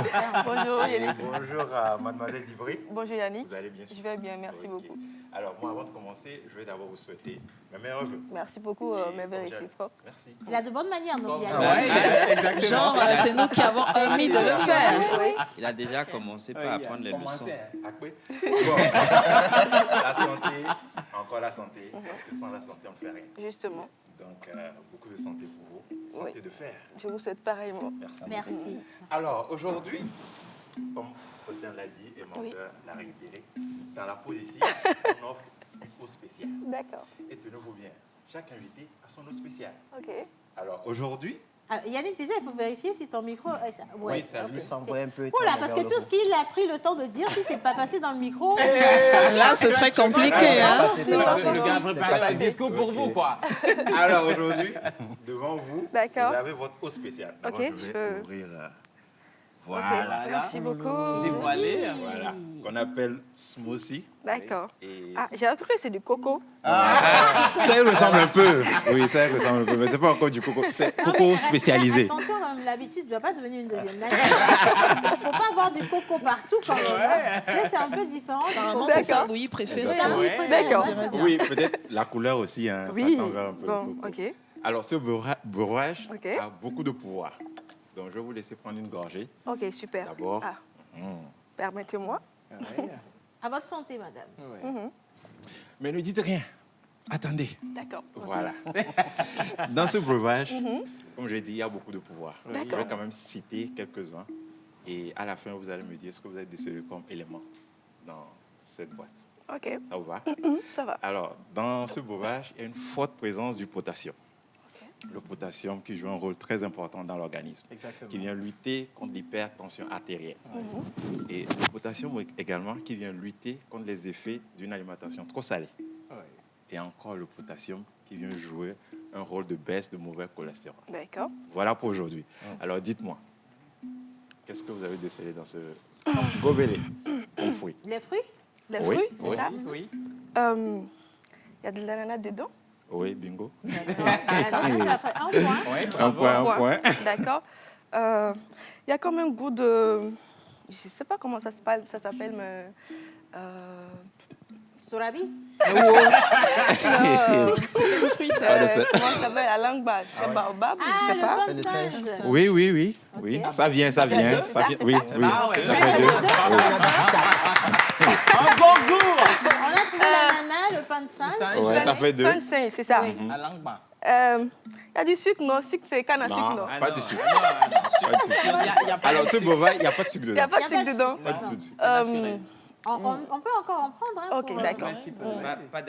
S10: Bonjour
S11: Et
S10: Yannick.
S11: bonjour à mademoiselle Dibri.
S10: Bonjour Yannick.
S11: Vous allez bien?
S10: Je vais bien, merci
S11: Ok.
S10: beaucoup.
S11: Alors moi, avant de commencer, je vais d'abord vous souhaiter mes meilleurs vœux.
S10: Merci beaucoup,
S11: Et
S10: mes
S11: comme
S10: vœux
S11: j'ai-
S10: réciproques.
S11: Merci.
S2: Il a de bonnes manières, non Yannick.
S3: Ouais, exactement.
S8: Genre, c'est nous qui avons envie de le faire.
S9: Il a déjà commencé par apprendre les leçons.
S11: Commencez, hein. Après. Bon. La santé, encore la santé, parce que sans la santé, on ne fait rien.
S10: Justement,
S11: Donc, beaucoup de santé pour vous. Santé
S10: Oui.
S11: de fer.
S10: je vous souhaite pareillement.
S11: Merci.
S2: Merci.
S11: Alors, aujourd'hui, comme Océane l'a dit et menteur l'a réitéré, dans la pause ici, on offre une eau spéciale.
S10: D'accord,
S11: Et tenez-vous bien, chaque invité a son eau spéciale.
S10: ok.
S11: Alors, aujourd'hui,
S2: Alors, Yannick, déjà, il faut vérifier si ton micro...
S11: Oui, ça
S2: ok.
S11: lui
S5: semble un peu
S2: Oula,
S5: étrange
S2: parce
S5: vers
S2: que
S5: le
S2: tout ce qu'il a pris le temps de dire, si c'est pas passé dans le micro...
S8: Là, ce serait compliqué. Hein?
S5: C'est pas
S3: Le
S5: possible.
S3: gars a
S5: C'est
S3: préparé
S5: pas
S3: le discours pour
S11: Ok.
S3: vous, quoi.
S11: alors aujourd'hui, devant vous,
S10: D'accord.
S11: vous avez votre eau spéciale.
S10: Ok,
S11: D'abord, je
S10: je
S11: vais
S10: peux-
S11: ouvrir,
S10: Ok,
S11: voilà,
S10: merci beaucoup.
S3: Dévoilé.
S11: voilà, qu'on appelle smoothie.
S10: D'accord.
S11: Et
S10: Ah, j'ai appris que c'est du coco.
S11: ça y ressemble un peu. Oui, ça y ressemble un peu, mais c'est pas encore du coco. C'est
S2: Non, mais
S11: coco spécialisé.
S2: Attention, comme l'habitude ne doit pas devenir une deuxième nature. Il ne faut pas avoir du coco partout quand même. hein. C'est un peu différent du
S8: Apparemment,
S2: coco.
S8: c'est sa
S10: D'accord.
S8: bouillie préférée.
S2: C'est un
S8: hein.
S2: peu préféré,
S10: D'accord.
S2: ça, c'est bien.
S11: Oui, peut-être la couleur aussi. Hein,
S10: Oui.
S11: ça tend vers un peu le
S10: Bon,
S11: coco.
S10: ok.
S11: Alors, ce breuvage
S10: Ok.
S11: a beaucoup de pouvoir. Donc, je vais vous laisser prendre une gorgée.
S10: Ok, super.
S11: D'abord.
S10: Ah, permettez-moi.
S2: À votre santé, madame.
S10: Mhm.
S11: Mais ne dites rien. Attendez.
S10: D'accord.
S11: Voilà. Dans ce breuvage, comme j'ai dit, il y a beaucoup de pouvoir. Je
S10: D'accord.
S11: vais quand même citer quelques-uns. Et à la fin, vous allez me dire ce que vous avez décelé comme élément dans cette boîte.
S10: Ok,
S11: Ça vous va?
S10: ça va.
S11: Alors, dans ce breuvage, il y a une forte présence du potassium. Le potassium qui joue un rôle très important dans l'organisme,
S3: Exactement.
S11: qui vient lutter contre l'hypertension artérielle. Et le potassium également qui vient lutter contre les effets d'une alimentation trop salée. Et encore le potassium qui vient jouer un rôle de baisse de mauvais cholestérol.
S10: D'accord.
S11: Voilà pour aujourd'hui. Alors dites-moi, qu'est-ce que vous avez décelé dans ce gobelet en fruits?
S2: Les fruits?
S10: Les
S11: Oui,
S10: fruits,
S11: oui.
S10: c'est ça?
S3: Oui.
S10: Il y a de l'ananas dedans?
S11: Oui, bingo.
S2: Un point.
S3: Ouais,
S11: Un
S3: bravo.
S11: point, un point.
S10: D'accord. Il y a comme un goût de... Je ne sais pas comment ça s'appelle, mais...
S2: Sorabi?
S8: Le fruit, c'est-
S11: Ah, le sel.
S10: Comment ça s'appelle? La langue bas. C'est baobab, je
S2: Ah,
S10: sais
S2: le
S10: pas.
S2: pain de singe.
S11: Oui, oui, oui. Oui,
S2: Ok.
S11: ça vient, ça vient.
S10: C'est
S11: Ça
S10: ça,
S11: vient.
S10: c'est
S11: Oui,
S10: ça.
S11: oui.
S3: Ah ouais.
S11: Ça fait deux.
S3: Un bon goût.
S2: On a trouvé l'ananas, le pain de singe.
S3: singe.
S11: Ouais, ça fait deux.
S10: Pain de singe, c'est ça.
S2: Oui.
S3: À langue bas.
S10: Il y a du sucre, non? Sucre, c'est canne à sucre, non?
S11: Non,
S3: Ah
S11: pas
S3: non,
S11: de sucre.
S3: ah non,
S11: Pas de sucre.
S3: Il y a pas
S11: Alors,
S3: de
S11: ce
S3: sucre.
S11: breuvage, il n'y a pas de sucre
S10: Il n'y a
S11: dedans.
S10: pas de sucre dedans.
S11: Pas du tout de sucre.
S10: Euh,
S2: On peut encore en prendre. Hein,
S10: Ok,
S2: pour,
S10: d'accord.
S9: Pas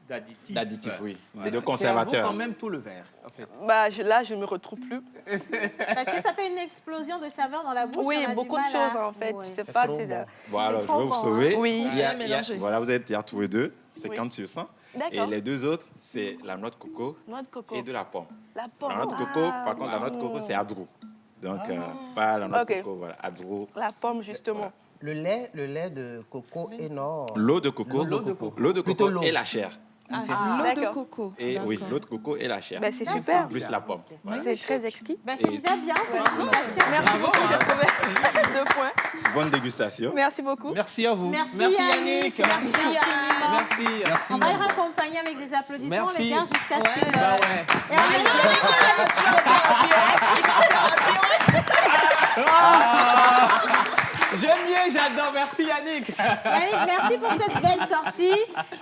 S9: d'additif.
S11: D'additif, oui. C'est de
S3: C'est à vous
S11: conservateur.
S3: quand même tout le verre, en fait.
S10: bah, là, je ne me retrouve plus.
S2: Parce que ça fait une explosion de saveurs dans la bouche.
S10: Oui,
S2: on a du
S10: beaucoup de
S2: mal
S10: choses,
S2: à-
S10: en fait.
S2: Ouais.
S10: Je sais pas, c'est... de-
S11: Bon, alors, je
S2: trop
S11: vais vous
S2: bon,
S11: sauver.
S10: Oui.
S11: Il y a-
S8: Bien mélangé.
S11: Voilà, vous êtes il y a trouvé deux. 50 sur 100. Et
S10: D'accord.
S11: les deux autres, c'est la noix de coco
S10: Noix de coco.
S11: et de la pomme.
S10: La pomme.
S11: La noix de coco,
S10: Ah,
S11: par contre, la noix de coco, c'est Adrou. Donc, pas la noix
S10: Ok.
S11: de coco, voilà. Adrou.
S10: La pomme, justement.
S5: Le lait de coco et non.
S11: L'eau de coco.
S5: L'eau de coco.
S11: L'eau de
S5: Plutôt
S11: coco
S5: l'eau.
S11: et la chair.
S8: Ah, l'eau de
S10: D'accord.
S8: coco.
S11: Et oui,
S8: D'accord.
S11: l'eau de coco et la chair.
S10: Ben, c'est super.
S11: Plus la pomme. Voilà.
S10: C'est très exquis.
S2: Ben, c'est
S11: Et-
S2: déjà bien. Félicitations.
S10: Merci beaucoup, j'ai trouvé 2 points.
S11: Bonne dégustation.
S10: Merci beaucoup.
S11: Merci à vous.
S2: Merci,
S3: Merci,
S2: Yannick.
S3: Yannick.
S2: Merci, Yannick.
S3: Merci.
S2: On va le raccompagner avec des applaudissements,
S3: Merci.
S2: les gars, jusqu'à ce que...
S3: Bah ouais.
S2: Et on est là.
S3: J'aime bien, j'adore. Merci Yannick.
S2: Yannick, merci pour cette belle sortie.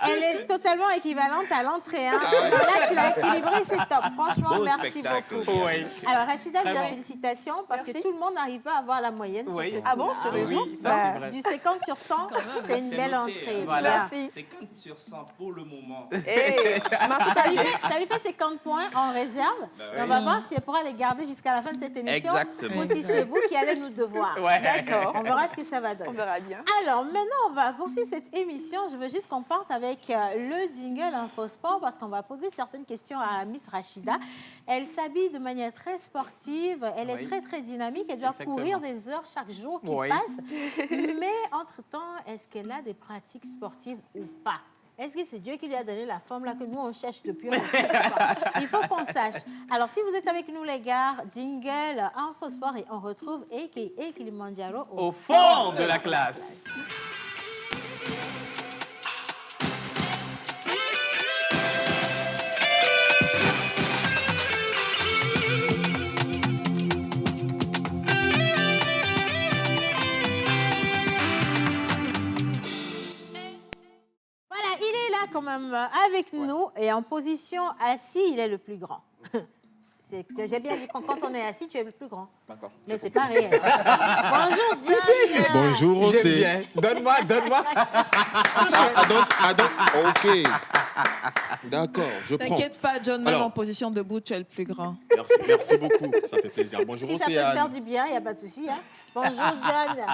S2: Elle est totalement équivalente à l'entrée. Hein. Là, tu l'as équilibrée, c'est top. Franchement,
S9: Beau
S2: merci
S9: spectacle.
S2: beaucoup.
S3: Oui.
S2: Alors, Rachida,
S3: Très
S2: déjà,
S3: bon.
S2: félicitations parce
S10: Merci.
S2: que tout le monde n'arrive pas à avoir la moyenne
S3: Oui.
S2: sur ce
S10: Ah bon,
S2: coup-là.
S10: sérieusement?
S3: Oui, ça,
S2: Bah,
S3: c'est vrai.
S2: du 50 sur 100, c'est une
S9: C'est
S2: belle
S9: noté,
S2: entrée.
S3: voilà.
S2: Bien.
S10: Merci.
S9: 50 sur 100 pour le moment.
S10: Et
S2: Ça lui fait 50 points en réserve. Et on va voir si elle pourra les garder jusqu'à la fin de cette émission.
S9: Exactement.
S2: Ou si c'est vous qui allez nous devoir.
S3: Ouais.
S10: d'accord,
S2: On verra ce que ça va
S10: on
S2: donner.
S10: verra bien.
S2: Alors, maintenant, on va poursuivre cette émission. Je veux juste qu'on parte avec le jingle InfoSport parce qu'on va poser certaines questions à Miss Rachida. Elle s'habille de manière très sportive. Elle est
S3: Oui.
S2: très, très dynamique. Elle doit
S3: Exactement.
S2: courir des heures chaque jour qui
S3: Oui.
S2: passent. Mais, entre-temps, est-ce qu'elle a des pratiques sportives ou pas? Est-ce que c'est Dieu qui lui a donné la forme là que nous, on cherche depuis on ne trouve pas? Il faut qu'on sache. Alors, si vous êtes avec nous, les gars, jingle InfoSport et on retrouve a.k.a. Kilimanjaro
S3: Au fond de la classe.
S2: Voilà, il est là quand même avec nous et en position assis, il est le plus grand. J'ai bien dit quand on est assis, tu es le plus grand.
S11: D'accord.
S2: Mais c'est pas réel. Bonjour, Diane.
S11: Bonjour,
S3: J'aime
S11: c'est...
S3: bien. Donne-moi, donne-moi.
S11: Ok. D'accord, je prends.
S8: T'inquiète pas, John, même
S11: Alors.
S8: en position debout, tu es le plus grand.
S11: Merci beaucoup, ça fait plaisir. Bonjour,
S2: Si ça peut te
S11: Océane.
S2: faire du bien, il n'y a pas de souci. Hein. Bonjour, John.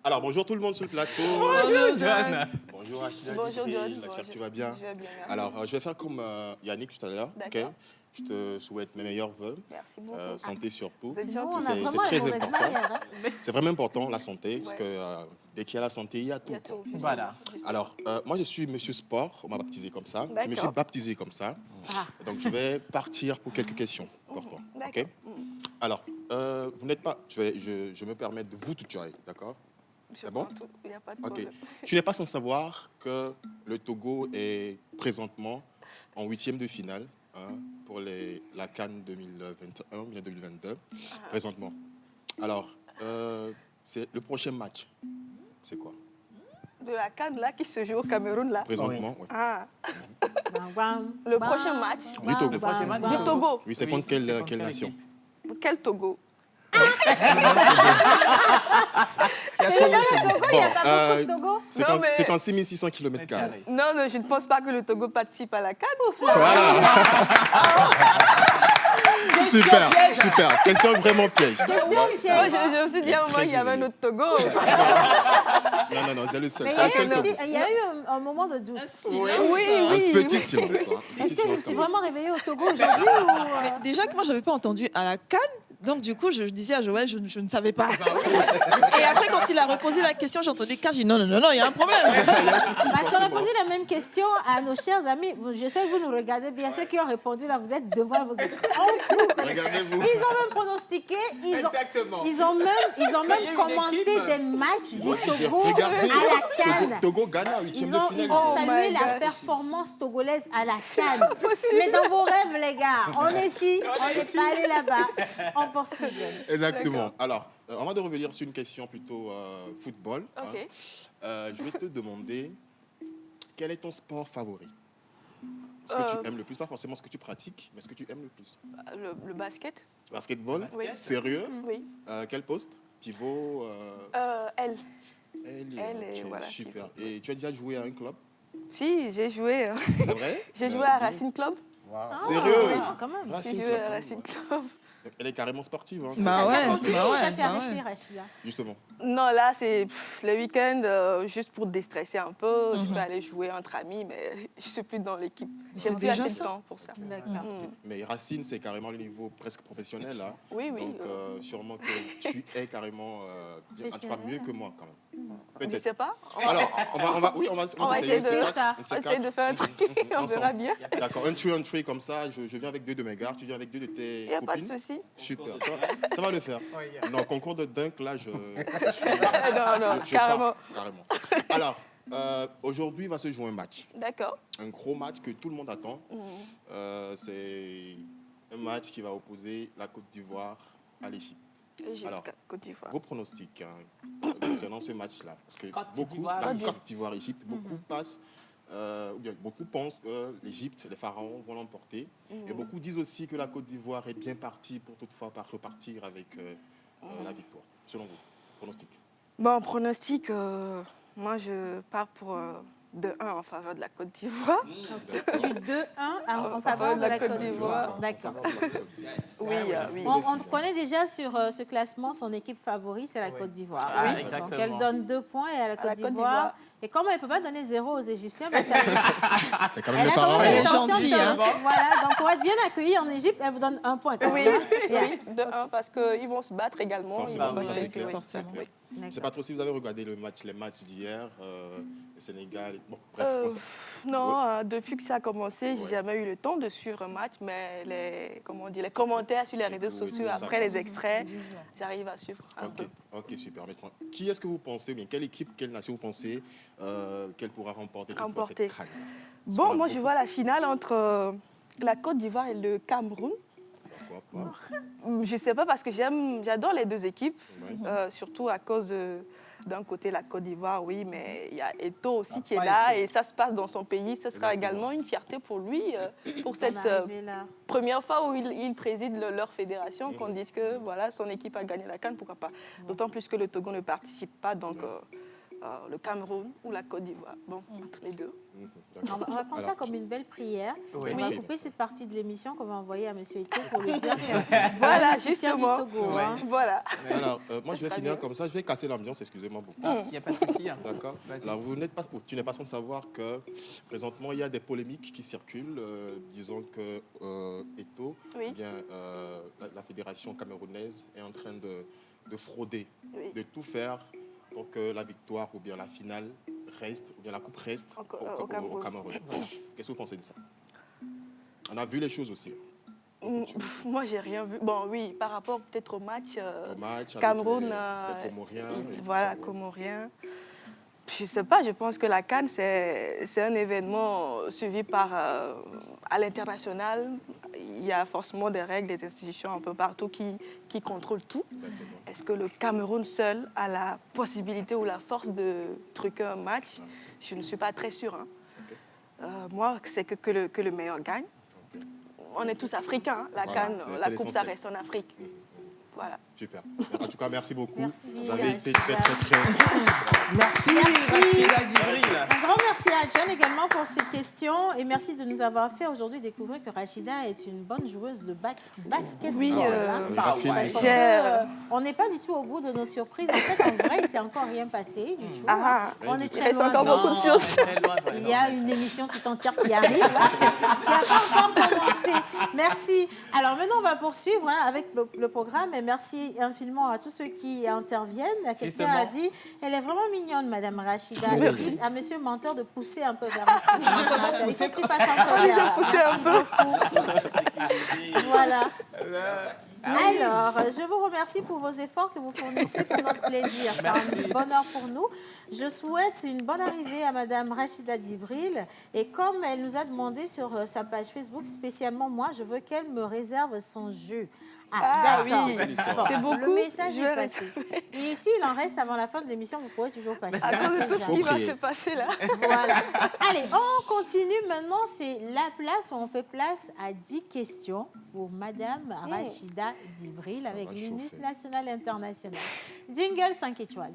S11: Alors, bonjour tout le monde sur le plateau.
S3: Bonjour, John.
S11: Bonjour, Achille.
S10: Bonjour, John.
S11: J'espère que tu vas bien.
S10: Je vais bien, merci.
S11: Alors, je vais faire comme Yannick tout à l'heure.
S10: D'accord.
S11: ok? Je te souhaite mes meilleurs vœux.
S10: Merci beaucoup.
S11: Santé surtout.
S10: Vous êtes
S2: Nous,
S10: gentil.
S2: on a
S11: C'est
S2: vraiment
S11: très
S2: une mauvaise
S11: important.
S2: manière. Hein.
S11: C'est vraiment important, la santé, parce
S10: Ouais.
S11: que dès qu'il y a la santé, il y a tout.
S10: Il y a tout.
S3: Voilà.
S11: Alors, moi, je suis Monsieur Sport, on m'a baptisé comme ça. Je me suis
S10: D'accord.
S11: baptisé comme ça.
S2: Ah.
S11: Donc, je vais partir pour quelques questions pour toi.
S10: D'accord.
S11: ok? Alors, vous n'êtes pas... Je me permets de vous tutoyer, d'accord?
S10: Je
S11: C'est bon?
S10: prends tout. Il n'y a pas de
S11: Ok.
S10: problème.
S11: Tu n'es pas sans savoir que le Togo est présentement en 8e de finale hein, pour la CAN 2021 ou bien 2022, présentement. Alors, c'est le prochain match. C'est quoi?
S10: De la CAN là qui se joue au Cameroun là.
S11: Présentement, oui.
S10: Ah,
S2: Bam, bam,
S10: Le
S2: bam,
S10: prochain match.
S11: Du Togo.
S2: bam,
S11: Le
S3: prochain match
S2: bam.
S10: du Togo.
S11: Oui, c'est
S3: Oui,
S11: contre
S3: c'est
S11: quelle,
S3: contre
S11: quelle
S3: quelle
S11: nation?
S3: équipe?
S10: Quel Togo?
S2: C'est le nom du Togo, il n'y a
S11: Bon,
S2: pas beaucoup de Togo.
S11: C'est
S10: Non,
S11: en,
S10: mais-
S11: c'est en 6600 km².
S10: Non, non, je ne pense pas que le Togo participe à la CAN.
S11: Voilà. Super, super. Question vraiment piège.
S2: Question
S10: Moi,
S2: piège.
S10: je me suis dit à un moment, il y avait un autre Togo.
S11: Non, non, c'est le seul.
S2: Mais
S11: C'est le seul Togo.
S2: il y a eu un moment de doute.
S8: Un silence.
S11: Un petit silence. Un petit
S2: Est-ce que je
S11: silence
S2: suis
S11: quand même.
S2: vraiment réveillée au Togo aujourd'hui ou...
S8: Mais déjà que moi, je n'avais pas entendu à la Cannes. Donc, du coup, je disais à Joël, je ne savais pas. Et après, quand il a reposé la question, j'ai entendu Cannes. J'ai dit non, non, non, non, il y a un problème.
S2: Parce qu'on a posé la même question à nos chers amis. Je sais que vous nous regardez bien. Ceux qui ont répondu, là, vous êtes devant vos écrans.
S11: Regardez-vous.
S2: Ils ont même pronostiqué.
S3: Exactement.
S2: Ils ont
S3: Il y a
S2: même
S3: une
S2: commenté
S3: équipe.
S2: des matchs du
S11: Ouais, j'ai
S2: Togo
S11: regardé
S2: à la Cannes.
S11: Togo, Ghana, 8e
S2: Ils
S11: de
S2: ont
S11: finale.
S10: Oh
S2: salué
S10: my
S2: la
S10: gosh.
S2: performance togolaise à la Cannes. Mais dans vos rêves, les gars, on est ici, on n'est pas allé là-bas. On poursuit.
S11: Exactement. Alors, avant de revenir sur une question plutôt football,
S10: Ok.
S11: je vais te demander quel est ton sport favori? Ce que tu aimes le plus, pas forcément ce que tu pratiques, mais ce que tu aimes le plus.
S10: Le basket.
S11: Basketball?
S10: Oui.
S11: Sérieux?
S10: Oui.
S11: Quel poste? Pivot?
S10: Elle.
S11: Ailier,
S10: et
S11: ok,
S10: voilà,
S11: super. Et tu as déjà joué à un club?
S10: Si, j'ai joué.
S11: C'est vrai?
S10: J'ai joué à Racing Club.
S11: Sérieux?
S2: Ah, quand même.
S10: J'ai
S11: Racing
S10: joué
S11: Club.
S10: à Racing Club.
S11: Elle est carrément sportive, hein,
S8: Bah
S2: Ça
S8: ouais,
S2: continue
S8: bah
S2: ou
S8: ouais,
S2: ça s'est
S8: bah
S2: arrêté,
S8: ouais.
S2: Rachida?
S11: justement.
S10: Non, là, c'est les week-ends, juste pour déstresser un peu. Je peux aller jouer entre amis, mais je ne suis plus dans l'équipe. J'ai
S8: c'est
S10: plus
S8: déjà
S10: assez de
S8: ça.
S10: temps pour ça.
S2: D'accord.
S11: Mais Racine, c'est carrément le niveau presque professionnel. Hein.
S10: Oui, oui.
S11: Donc, sûrement que tu es carrément, en tout cas, mieux que moi, quand même.
S10: Je ne
S11: Peut-être.
S10: sais pas.
S11: Alors, on va
S10: essayer de
S11: faire
S2: ça.
S11: un de ces
S10: Essayer
S11: quatre.
S10: de faire un truc, on
S11: Ensemble.
S10: verra bien.
S11: D'accord, un tree comme ça, je viens avec deux de mes gars, tu viens avec deux de tes
S10: Il n'y a pas de
S11: copines.
S10: souci.
S11: Super, ça va le faire. Non, concours de dunk, là, je
S10: Non,
S11: je
S10: carrément.
S11: pars, carrément. Alors, aujourd'hui va se jouer un match.
S10: D'accord.
S11: Un gros match que tout le monde attend. C'est un match qui va opposer la Côte d'Ivoire à l'Égypte.
S10: Égypte,
S12: Alors,
S10: Côte d'Ivoire.
S12: vos pronostics concernant ce match-là. Parce que
S3: Côte
S12: beaucoup,
S3: d'Ivoire.
S12: la
S10: Côte d'Ivoire.
S12: Côte d'Ivoire-Égypte, beaucoup passent, ou bien beaucoup pensent que l'Égypte, les pharaons vont l'emporter. Et beaucoup disent aussi que la Côte d'Ivoire est bien partie pour toutefois repartir avec la victoire. Selon vous, pronostic.
S10: Bon, pronostic, moi je pars pour 2-1 en faveur de la Côte d'Ivoire.
S2: Du 2-1 en faveur de la Côte d'Ivoire. D'accord.
S10: Oui, oui.
S2: On connaît déjà sur ce classement son équipe favorite, c'est la Côte d'Ivoire.
S3: Ah,
S2: Donc
S3: exactement.
S2: elle donne 2 points à la Côte
S10: Côte
S2: d'Ivoire.
S10: d'Ivoire.
S2: Et comme elle ne peut pas donner 0 aux Égyptiens, parce qu'elle
S12: C'est quand
S2: elle
S12: même
S2: a
S12: les
S2: quand
S12: pharaons.
S2: même
S8: Elle est
S2: l'intention de
S8: gentille,
S2: se-
S8: hein.
S2: Voilà, donc pour être bien accueillie en Égypte, elle vous donne 1 point. quand
S10: Oui,
S2: même, hein.
S10: oui, 2-1 parce qu'ils vont se battre également.
S12: Forcément,
S10: Ils vont
S12: ça,
S10: se
S12: c'est
S10: laisser,
S12: clair,
S10: oui.
S12: c'est clair. Je ne sais
S2: D'accord.
S12: pas trop si vous avez regardé les matchs d'hier, le Sénégal. Bon, bref, on sait-
S10: Non, depuis que ça a commencé, j'ai jamais eu le temps de suivre un match, mais les commentaires sur les réseaux sociaux,
S12: ça
S10: après
S12: passe.
S10: les extraits, j'arrive à suivre un
S12: Ok,
S10: peu.
S12: ok, super. Maintenant, qui est-ce que vous pensez, ou bien quelle équipe, quelle nation vous pensez qu'elle pourra remporter toutefois
S10: Remporter.
S12: cette CAN? Parce
S10: Bon,
S12: qu'on a
S10: moi je
S12: beaucoup-
S10: vois la finale entre la Côte d'Ivoire et le Cameroun.
S12: Pourquoi pas?
S10: Je sais pas parce que j'adore les deux équipes,
S12: Ouais.
S10: surtout à cause d'un côté la Côte d'Ivoire, oui, mais il y a Eto'o aussi qui est
S3: pas
S10: là
S3: Eto'o.
S10: et ça se passe dans son pays. Ce sera
S12: Exactement.
S10: également une fierté pour lui, pour
S2: On
S10: cette
S2: est arrivé là.
S10: première fois où il préside leur fédération, qu'on dise que voilà, son équipe a gagné la CAN, pourquoi pas. D'autant plus que le Togo ne participe pas, donc le Cameroun ou la Côte d'Ivoire. Bon, entre les deux.
S2: On va prendre ça
S12: Alors,
S2: comme une belle prière.
S3: Oui.
S2: On va
S12: Oui.
S2: couper cette partie de l'émission qu'on va envoyer à M. Ito pour lui dire que
S10: Voilà,
S2: le soutien du
S10: justement.
S2: Togo, hein.
S10: Voilà.
S12: Alors, moi, je vais
S10: sera
S12: finir
S10: mieux.
S12: comme ça. Je vais casser l'ambiance, excusez-moi beaucoup.
S3: Il n'y a pas de souci. hein.
S12: D'accord.
S3: Vas-y.
S12: Alors, tu n'es pas sans savoir que présentement, il y a des polémiques qui circulent, disant que Eto'o,
S10: Oui.
S12: eh bien, la fédération camerounaise est en train de frauder,
S10: Oui.
S12: de tout faire pour que la victoire ou bien la finale reste, ou bien la coupe reste
S10: Au Cameroun.
S12: Cameroun. Qu'est-ce que vous pensez de ça? On a vu les choses aussi.
S10: Moi, j'ai rien vu. Bon, oui, par rapport peut-être au match,
S12: Au match avec
S10: Cameroun,
S12: les Comoriens. et tout
S10: voilà,
S12: ça, ouais.
S10: Comoriens. Je sais pas, je pense que la CAN, c'est un événement suivi par, à l'international. Il y a forcément des règles, des institutions un peu partout qui contrôlent tout.
S12: Exactement.
S10: Est-ce que le Cameroun seul a la possibilité ou la force de truquer un match? Je ne suis pas très sûre. Hein. Moi, c'est que le meilleur gagne. On est tous africains. Hein. La
S12: Voilà,
S10: CAN,
S12: c'est
S10: la coupe, ça
S12: l'essentiel.
S10: reste en Afrique. Voilà.
S12: Super. En tout cas, merci beaucoup.
S2: Merci,
S12: Vous avez été
S2: Rachida.
S12: très.
S3: Merci,
S2: Merci.
S3: Rachida Djibril.
S2: Un grand merci à John également pour cette question et merci de nous avoir fait aujourd'hui découvrir que Rachida est une bonne joueuse de basketball.
S10: Oui,
S12: On ira filmer
S2: Parce
S12: ça.
S2: que, on n'est pas du tout au bout de nos surprises. En fait, en vrai, il s'est encore rien passé du tout.
S10: Ah,
S2: On est
S10: il
S2: très
S10: reste
S2: loin.
S10: encore
S2: de-
S10: beaucoup de choses.
S2: Il y a une émission tout entière qui arrive, là, qui n'a pas encore commencé. Merci. Alors maintenant, on va poursuivre hein, avec le programme et merci infiniment à tous ceux qui interviennent. Quelqu'un
S3: Justement.
S2: a dit, elle est vraiment mignonne, Madame Rachida.
S12: Merci.
S2: Dites à Monsieur Menteur de pousser un peu vers ici. Il faut que tu fasses un peu
S10: Oui, de
S2: vers-
S10: pousser un
S2: Merci
S10: peu.
S2: beaucoup. Voilà. Alors, je vous remercie pour vos efforts que vous fournissez pour notre plaisir. C'est un bonheur pour nous. Je souhaite une bonne arrivée à Madame Rachida Djibril. Et comme elle nous a demandé sur sa page Facebook, spécialement moi, je veux qu'elle me réserve son jus.
S10: Ah
S2: d'accord.
S10: oui,
S12: histoire.
S10: c'est beaucoup.
S2: Le message
S10: Je
S2: est
S10: vais
S2: passé. Et ici, il en reste avant la fin de l'émission, vous pourrez toujours passer.
S10: À cause de tout ce qui va
S12: prier.
S10: se passer là.
S2: Voilà. Allez, on continue maintenant. C'est la place où on fait place à 10 questions pour Madame Rachida Djibril
S12: Ça
S2: avec
S12: va
S2: l'UNIS
S12: chauffer.
S2: national international. Jingle 5 étoiles.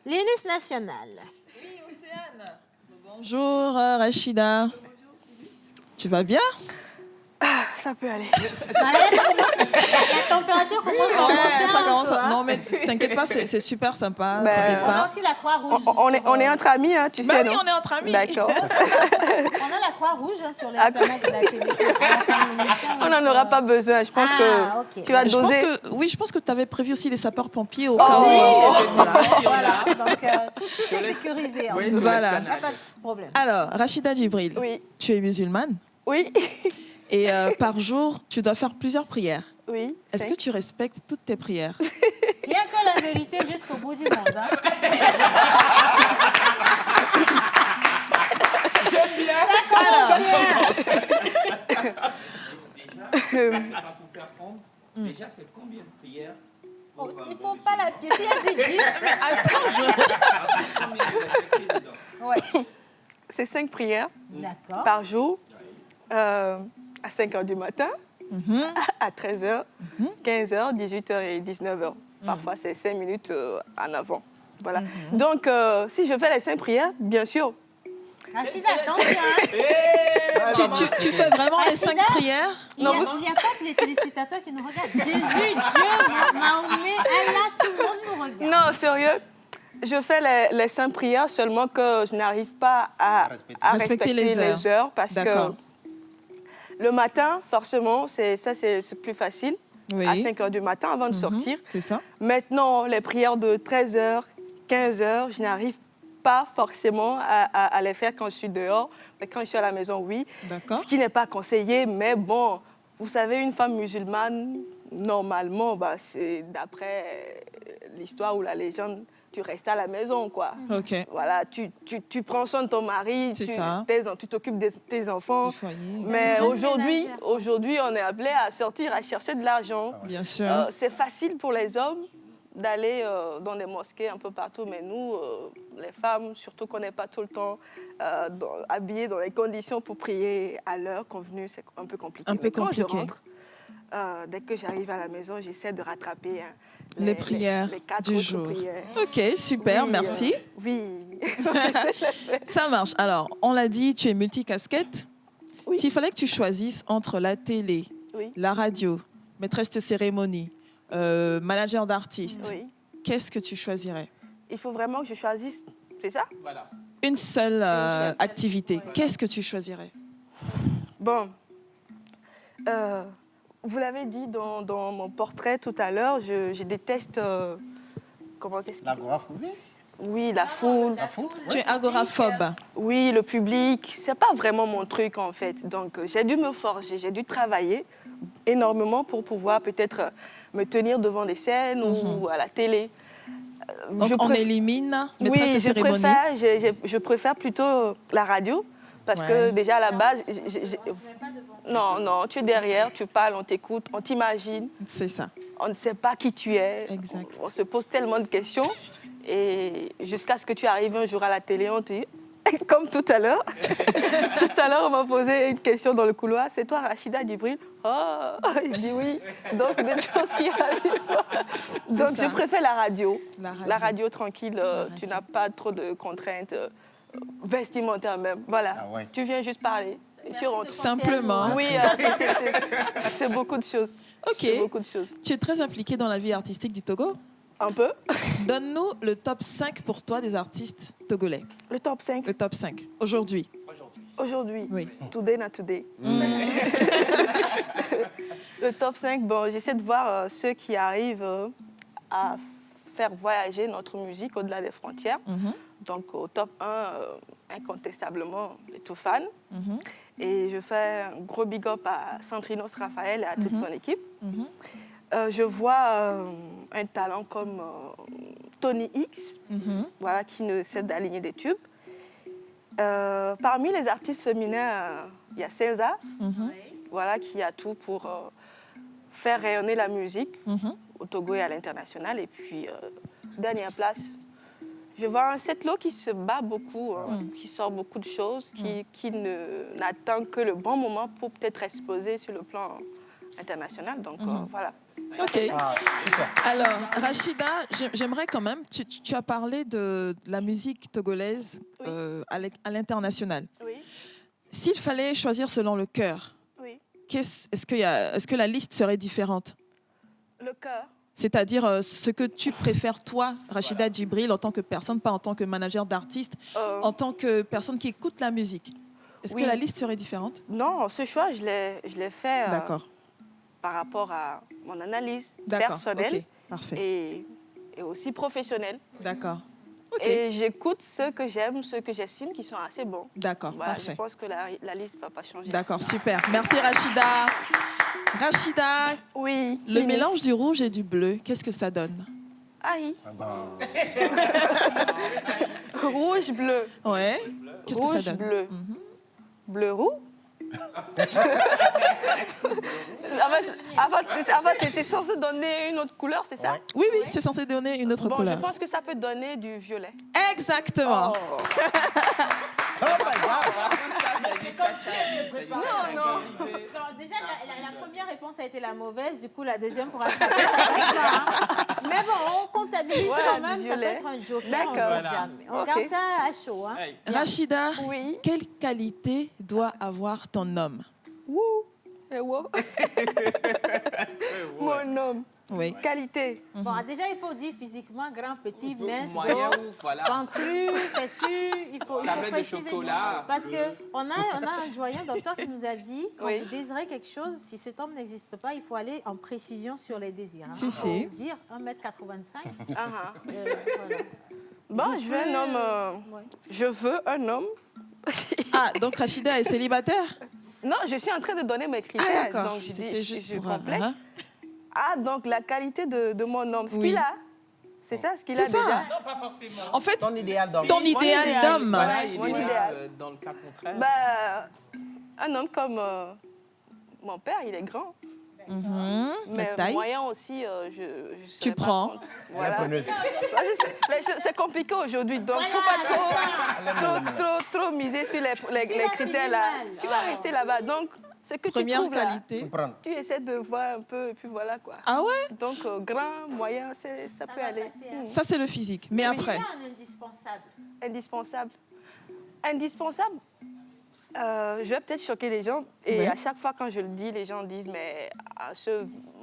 S2: L'UNIS national.
S8: Bonjour Rachida. Tu vas bien?
S10: Ça peut aller.
S2: La température commence à
S8: Ouais,
S2: monter
S8: ça
S2: un
S8: commence
S2: peu,
S8: à...
S2: hein.
S8: Non mais t'inquiète pas, c'est super sympa.
S10: Ben,
S8: T'inquiète
S2: On a
S8: pas.
S2: aussi la Croix-Rouge.
S10: On est entre amis, hein, tu
S8: Bah
S10: sais,
S8: oui,
S10: non?
S8: on est entre amis.
S10: D'accord.
S2: On a la Croix-Rouge hein, sur l'esplanade de la TV.
S10: On n'en aura pas besoin. Je pense que
S2: ok.
S10: tu vas
S8: Je pense
S10: doser.
S8: que oui, je pense que tu avais prévu aussi les sapeurs-pompiers au
S10: Oh,
S8: cas où.
S10: oui.
S2: Voilà, donc tout est sécurisé. En
S3: Oui,
S2: fait.
S3: sur
S8: Voilà.
S2: Il n'y a pas de problème.
S8: Alors, Rachida Djibril,
S10: Oui,
S8: tu es musulmane
S10: oui,
S8: et par jour, tu dois faire plusieurs prières.
S10: Oui.
S8: Est-ce que
S10: 5.
S8: tu respectes toutes tes prières?
S2: Rien que la vérité jusqu'au bout du monde. Hein.
S3: J'aime bien.
S9: Déjà, c'est combien de prières
S2: Oh, il ne faut pas la piécer, il y a des 10.
S8: Mais attends,
S2: Ouais.
S10: C'est 5 prières
S2: D'accord.
S10: par jour, à 5 h du matin, à 13 h, 15 h, 18 h et 19 h. Parfois, c'est 5 minutes en avant. Voilà. Donc, si je fais les 5 prières, bien sûr.
S2: Rachida, attention. Hein.
S8: tu fais vraiment les 5 prières?
S2: Il n'y a pas que les téléspectateurs qui nous regardent. Jésus, Dieu, Mahomet, Allah, tout le monde nous regarde.
S10: Non, sérieux. Je fais les 5 prières, seulement que je n'arrive pas à respecter les heures parce que le matin, forcément, c'est plus facile.
S8: Oui.
S10: À 5 h du matin avant de sortir.
S8: C'est ça.
S10: Maintenant, les prières de 13 h, 15 h, je n'arrive pas forcément à les faire quand je suis dehors. Mais quand je suis à la maison, oui.
S8: D'accord.
S10: Ce qui n'est pas conseillé, mais bon, vous savez, une femme musulmane, normalement, bah, c'est d'après l'histoire ou la légende, tu restes à la maison, quoi.
S8: Ok.
S10: Voilà, tu prends soin de ton mari, tu t'occupes de tes enfants.
S8: Du foyer.
S10: Mais
S2: Ouais.
S10: aujourd'hui, on est appelé à sortir, à chercher de l'argent.
S8: Bien sûr.
S10: C'est facile pour les hommes d'aller dans des mosquées un peu partout, mais nous, les femmes, surtout qu'on n'est pas tout le temps habillées dans les conditions pour prier à l'heure convenue, c'est un peu compliqué.
S8: Un peu
S10: Mais quand je
S8: compliqué.
S10: rentre, dès que j'arrive à la maison, j'essaie de rattraper
S8: Les prières
S10: les 4
S8: du
S10: autres
S8: jour.
S10: prières.
S8: Ok, super,
S10: Oui,
S8: merci.
S10: Oui.
S8: Ça marche. Alors, on l'a dit, tu es multicasquette.
S10: Oui.
S8: S'il fallait que tu choisisses entre la télé,
S10: Oui.
S8: la radio, maîtresse de cérémonie, manager d'artiste,
S10: Oui.
S8: qu'est-ce que tu choisirais?
S10: Il faut vraiment que je choisisse, c'est ça?
S3: Voilà.
S8: Une seule activité. Qu'est-ce que tu choisirais?
S10: Bon, vous l'avez dit dans mon portrait tout à l'heure, je déteste... comment qu'est-ce
S5: L'agoraphobie.
S10: Oui, la foule.
S8: Tu es agoraphobe.
S10: Oui, le public, c'est pas vraiment mon truc en fait. Donc j'ai dû me forger, j'ai dû travailler énormément pour pouvoir peut-être me tenir devant des scènes ou à la télé.
S8: Donc on élimine maîtresse
S10: oui,
S8: de cérémonie.
S10: je préfère plutôt la radio parce que déjà à la base, non, tu es derrière, tu parles, on t'écoute, on t'imagine.
S8: C'est ça.
S10: On ne sait pas qui tu es.
S8: Exact.
S10: On se pose tellement de questions et jusqu'à ce que tu arrives un jour à la télé, on te dit, comme tout à l'heure. Tout à l'heure, on m'a posé une question dans le couloir. C'est toi, Rachida Djibril? Oh, je dis oui. Donc, c'est des choses qui arrivent. Donc, je préfère la radio. La radio tranquille. Tu n'as pas trop de contraintes vestimentaires même. Voilà.
S5: Ah ouais.
S10: Tu viens juste parler. Et tu rentres.
S8: Simplement.
S10: Oui, c'est beaucoup de choses.
S8: Ok.
S10: C'est beaucoup de choses.
S8: Tu es très impliquée dans la vie artistique du Togo.
S10: Un peu.
S8: Donne-nous le top 5 pour toi des artistes togolais.
S10: Le top 5.
S8: Le top 5. Aujourd'hui.
S10: Aujourd'hui.
S8: Oui.
S10: Today, not today. Le top 5, bon, j'essaie de voir ceux qui arrivent à faire voyager notre musique au-delà des frontières. Donc, au top 1, incontestablement, les Toufan. Et je fais un gros big up à Santrinos Raphaël et à toute son équipe. Je vois un talent comme Tony X, voilà, qui ne cesse d'aligner des tubes. Parmi les artistes féminins, il y a Senza, voilà, qui a tout pour faire rayonner la musique au Togo et à l'international. Et puis, dernière place, je vois un Setlo qui se bat beaucoup, qui sort beaucoup de choses, qui n'attend que le bon moment pour peut-être exploser sur le plan international. Donc, voilà.
S8: Ok. Alors, Rachida, j'aimerais quand même, tu as parlé de la musique togolaise à l'international.
S10: Oui.
S8: S'il fallait choisir selon le cœur,
S10: Oui.
S8: est-ce que la liste serait différente?
S10: Le cœur.
S8: C'est-à-dire ce que tu préfères, toi, Rachida Djibril, en tant que personne, pas en tant que manager d'artiste, en tant que personne qui écoute la musique. Est-ce que la liste serait différente?
S10: Non, ce choix, je l'ai fait par rapport à mon analyse personnelle
S8: parfait.
S10: et aussi professionnelle.
S8: D'accord. Ok.
S10: Et j'écoute ceux que j'aime, ceux que j'estime qui sont assez bons.
S8: D'accord,
S10: Voilà,
S8: parfait.
S10: je pense que la liste ne va pas changer.
S8: D'accord, super. Merci Rachida. Rachida,
S10: Oui.
S8: le
S10: Inès.
S8: mélange du rouge et du bleu, qu'est-ce que ça donne?
S10: Aïe. Rouge, bleu.
S8: Ouais. Qu'est-ce que ça
S10: Rouge,
S8: donne?
S10: bleu. Bleu roux. C'est censé donner une autre couleur, c'est ça?
S8: Oui, oui, c'est censé donner une autre
S10: Bon,
S8: couleur.
S10: je pense que ça peut donner du violet.
S8: Exactement.
S2: Non, déjà, la première réponse a été la mauvaise, du coup, la deuxième pour attraper ça. Mais bon, on comptabilise
S10: Voilà,
S2: quand même,
S10: du
S2: ça peut
S10: violet.
S2: être un joker, on
S10: D'accord.
S2: sait
S3: Voilà.
S2: jamais. On
S10: Ok.
S2: garde ça à chaud. Hein.
S8: Rachida,
S10: Oui.
S8: quelle qualité doit avoir ton homme?
S10: Wouh. Et wow. Mon homme.
S8: Oui.
S10: Qualité.
S2: Bon, déjà, il faut dire physiquement, grand, petit, mince,
S3: Moyen
S2: gros,
S3: ou voilà.
S2: ventru, fessu, il faut
S3: Tablette de
S2: préciser.
S3: chocolat.
S2: Parce qu'on a un doyen docteur qui nous a dit, quand
S10: Oui.
S2: vous désirez quelque chose, si cet homme n'existe pas, il faut aller en précision sur les désirs. Hein.
S8: Si,
S2: Il faut
S8: si.
S2: dire 1m85.
S10: Ah,
S2: Voilà.
S10: bon, je veux un homme.
S2: Ouais.
S10: Je veux un homme.
S8: Ah, donc Rachida est célibataire?
S10: Non, je suis en train de donner mes
S8: Ah,
S10: critères.
S8: d'accord.
S10: Donc, je dis,
S8: C'était juste
S10: je
S8: pour...
S10: complète.
S8: hein.
S10: Ah, donc la qualité de mon homme. Ce
S8: Oui.
S10: qu'il a. C'est ça, ce qu'il a
S8: C'est ça.
S10: déjà.
S3: Non, pas forcément.
S8: En fait,
S5: Ton idéal d'homme.
S8: ton
S10: Mon
S8: idéal
S10: idéal.
S8: d'homme.
S3: Voilà,
S10: Mon
S3: idéal,
S10: idéal.
S3: dans le cas contraire.
S10: Bah, un homme comme mon père, il est grand.
S8: Mhm. La
S10: Mais
S8: taille.
S10: moyen aussi, je
S8: Tu
S10: serais pas
S8: prends.
S10: contre. Voilà. Bah, c'est compliqué aujourd'hui, donc il ne faut pas trop miser sur les critères là. Tu vas rester là-bas. Donc, ce que
S8: Première
S10: tu trouves là,
S8: qualité.
S10: tu essaies de voir un peu et puis voilà quoi.
S8: Ah ouais?
S10: Donc, grand, moyen, ça peut
S2: va
S10: aller.
S2: passer, hein.
S8: Ça, c'est le physique. Mais après?
S2: Il y a un indispensable.
S10: Indispensable. Indispensable. Je vais peut-être choquer les gens. Et
S8: Oui.
S10: à chaque fois quand je le dis, les gens disent, mais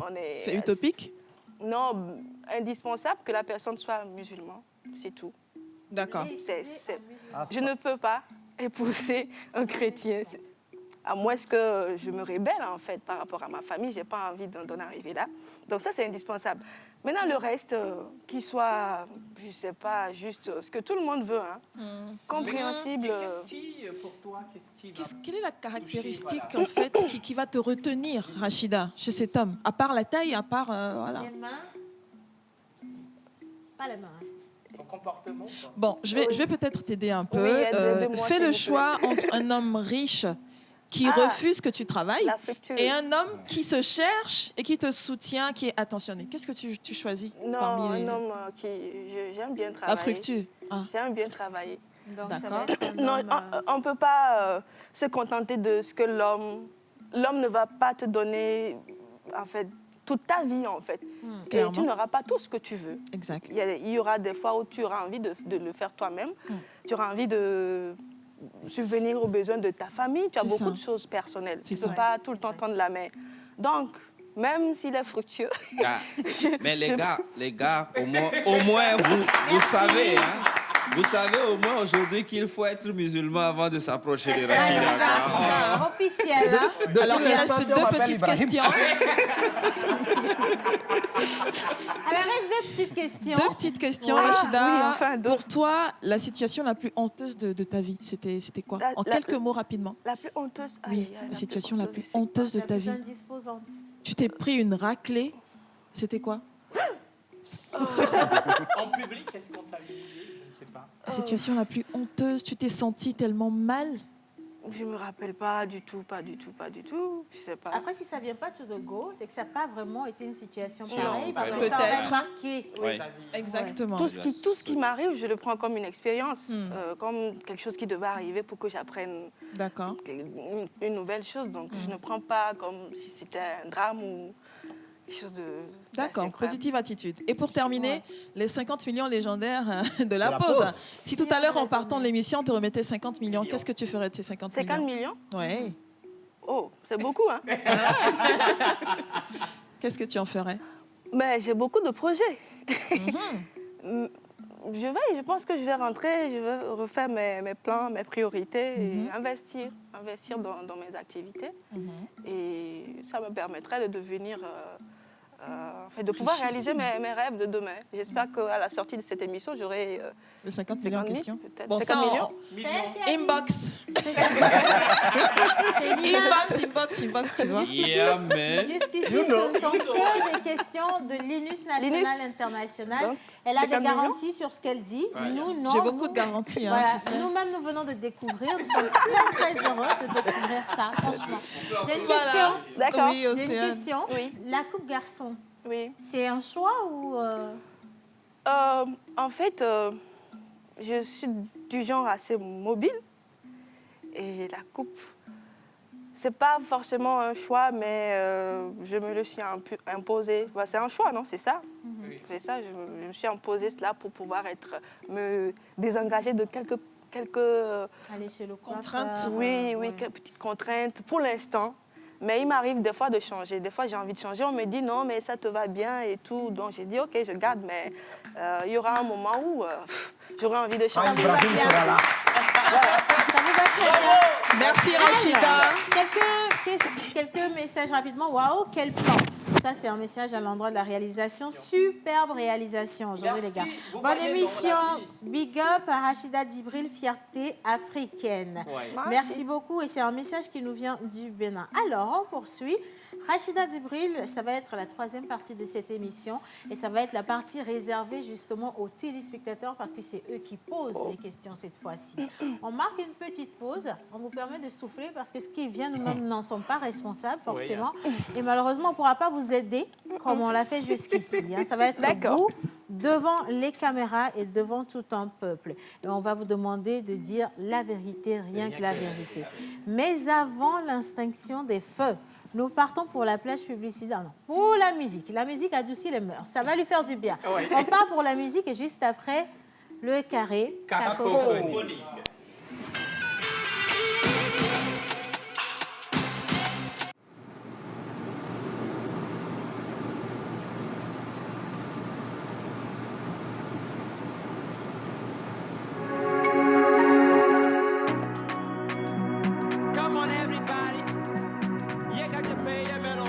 S10: on est...
S8: C'est utopique?
S10: Non, indispensable que la personne soit musulmane. C'est tout.
S8: D'accord.
S10: Je ne peux pas épouser un chrétien. À moins que je me rébelle, en fait, par rapport à ma famille. Je n'ai pas envie d'en arriver là. Donc ça, c'est indispensable. Maintenant, le reste, qu'il soit, je ne sais pas, juste ce que tout le monde veut, hein. Compréhensible.
S3: Qu'est-ce qui, pour toi,
S8: Quelle est la caractéristique, en fait, qui va te retenir, Rachida, chez cet homme? À part la taille, à part... voilà.
S2: Les mains. Pas les mains. hein.
S3: Son comportement quoi.
S8: Bon, je vais peut-être t'aider un peu.
S10: Oui, aidez-moi,
S8: Fais
S10: s'il
S8: le
S10: vous plaît.
S8: choix entre un homme riche qui
S10: Ah,
S8: refuse que tu travailles
S10: La fructueuse.
S8: et un homme qui se cherche et qui te soutient, qui est attentionné. Qu'est-ce que tu choisis
S10: Non,
S8: parmi les...
S10: un homme j'aime bien
S8: La
S10: travailler.
S8: fructue. Ah,
S10: J'aime bien travailler.
S2: Donc, ça
S8: D'accord.
S2: va être un
S10: Non,
S2: homme,
S10: on ne peut pas se contenter de ce que l'homme ne va pas te donner, en fait, toute ta vie, en fait. Et
S8: Clairement.
S10: tu n'auras pas tout ce que tu veux.
S8: exact.
S10: Il y aura des fois où tu auras envie de le faire toi-même. Tu auras envie de subvenir aux besoins de ta famille. Tu as
S8: C'est
S10: beaucoup
S8: ça.
S10: de choses personnelles. Tu
S8: C'est
S10: ne peux
S8: ça.
S10: pas tout le temps tendre la main. Donc, même s'il est fructueux...
S9: Ah, mais les gars, au moins vous savez, hein. Vous savez au moins aujourd'hui qu'il faut être musulman avant de s'approcher de Rachida.
S2: Ah, officiel. Hein?
S8: Alors, il reste deux petites questions.
S2: Alors, reste deux petites questions.
S8: Deux petites questions,
S10: Ouais.
S8: Rachida.
S10: Oui, enfin, deux.
S8: Pour toi, la situation la plus honteuse de ta vie, c'était quoi? En quelques mots, rapidement.
S10: La plus honteuse...
S8: Oui,
S10: aïe, aïe,
S8: la situation la plus
S10: c'est-
S8: honteuse de
S2: La
S8: ta
S2: plus
S8: vie.
S2: indisposante.
S8: Tu t'es pris une raclée. C'était quoi?
S3: En public, est-ce qu'on t'a humilié? Je ne sais pas.
S8: La situation la plus honteuse, tu t'es sentie tellement mal?
S10: Je me rappelle pas du tout, pas du tout, pas du tout. Je sais pas.
S2: Après, si ça ne vient pas tout de go, c'est que ça n'a pas vraiment été une situation
S9: Non,
S2: pareille. Parce que
S8: peut-être.
S2: ça aurait marqué.
S9: Oui.
S8: Exactement.
S10: Tout ce qui m'arrive, je le prends comme une expérience,
S8: Hmm.
S10: comme quelque chose qui devait arriver pour que j'apprenne
S8: D'accord.
S10: une nouvelle chose. Donc, je ne prends pas comme si c'était un drame ou quelque chose de...
S8: D'accord,
S10: d'assez incroyable.
S8: positive attitude. Et pour terminer, les 50 millions légendaires de la
S5: la
S8: pause.
S5: pause.
S8: Si tout à l'heure, en partant de l'émission, on te remettait 50 millions, qu'est-ce que tu ferais de ces 50
S10: 50
S8: millions?
S10: millions
S8: Ouais.
S10: Oh, c'est beaucoup, hein.
S8: Qu'est-ce que tu en ferais?
S10: Mais j'ai beaucoup de projets.
S8: Mhm.
S10: Je pense que je vais rentrer, je vais refaire mes plans, mes priorités et investir dans mes activités.
S8: Mhm.
S10: Et ça me permettrait de devenir en fait, de pouvoir réaliser mes rêves de demain. J'espère qu'à la sortie de cette émission, j'aurai
S8: Les 50 millions de questions.
S10: peut-être.
S8: Bon,
S10: 50
S8: ça,
S10: millions.
S8: Inbox. Inbox, tu vois.
S6: Yeah, man.
S2: Jusqu'ici, ce ne sont que des questions de Linus National International.
S10: Donc,
S2: Elle a
S10: 50
S2: des
S10: millions.
S2: garanties sur ce qu'elle dit. Nous, non.
S8: J'ai beaucoup de garanties, hein,
S2: Voilà,
S8: tu sais.
S2: nous-mêmes, nous venons de découvrir. Nous sommes très, très heureux de découvrir ça, franchement. J'ai une question.
S10: D'accord.
S8: Oui,
S2: J'ai une
S8: Océane.
S2: question.
S10: Oui.
S2: La coupe garçon,
S10: Oui.
S2: c'est un choix ou...
S10: En fait, je suis du genre assez mobile. Et la coupe, c'est pas forcément un choix, mais je me le suis imposé. Bah, c'est un choix, non? C'est ça? C'est ça, je me suis imposé cela pour pouvoir me désengager de quelques
S2: Aller chez le
S8: Contraintes.
S2: coiffeur,
S10: oui,
S2: ouais.
S10: quelques petites contraintes pour l'instant. Mais il m'arrive des fois de changer. Des fois, j'ai envie de changer. On me dit non, mais ça te va bien et tout. Donc, j'ai dit, OK, je garde. Mais il y aura un moment où j'aurai envie de changer.
S2: Ça vous va bien. Ça vous va très bien.
S8: Merci, Rachida.
S2: Quelques messages rapidement. Waouh, quel plan. Ça, c'est un message à l'endroit de la réalisation. Superbe réalisation aujourd'hui, les gars.
S3: Vous
S2: Bonne
S3: voyez,
S2: émission.
S3: dans la vie.
S2: Big up à Rachida Djibril, fierté africaine.
S3: Ouais.
S2: Merci beaucoup. Et c'est un message qui nous vient du Bénin. Alors, on poursuit. Rachida Djibril, ça va être la troisième partie de cette émission. Et ça va être la partie réservée justement aux téléspectateurs parce que c'est eux qui posent les questions cette fois-ci. On marque une petite pause. On vous permet de souffler parce que ce qui vient, nous-mêmes n'en sommes pas responsables forcément. Et malheureusement, on ne pourra pas vous aider comme on l'a fait jusqu'ici. Hein. Ça va être vous devant les caméras et devant tout un peuple. Et on va vous demander de dire la vérité, rien que la vérité. Mais avant l'extinction des feux, nous partons pour la plage publicitaire. Non, pour la musique. La musique adoucit les mœurs. Ça va lui faire du bien.
S3: Ouais.
S2: On part pour la musique et juste après, le carré cacophonie.
S1: Come on, everybody. Yeah, got your pay, yeah, mellow.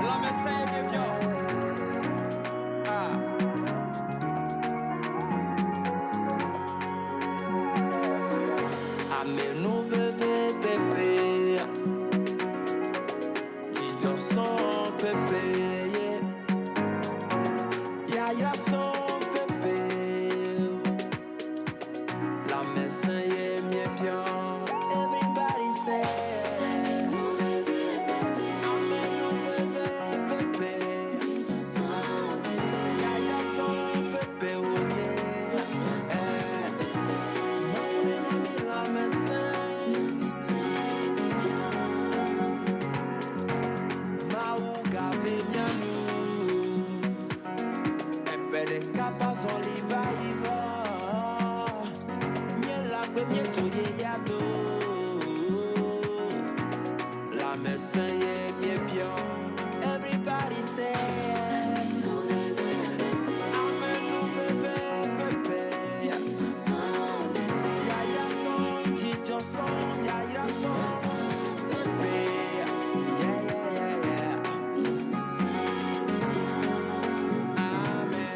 S1: Let me say it, yo. Amène-nous, bébé, bébé. Dis-nous son bébé, yeah. Ya son bébé. La maison est bien. Everybody say. Amène-nous, bébé, bébé. Ya son bébé, oh yeah. La maison. Mauga Benyanu. Epede capas oliva iva. Miela pe miechoye yado. La maison est bien. Everybody say. Amène-nous, bébé, bébé. Ya son, Jijo son, ya son, bébé. Yeah, yeah, yeah, yeah. Amen.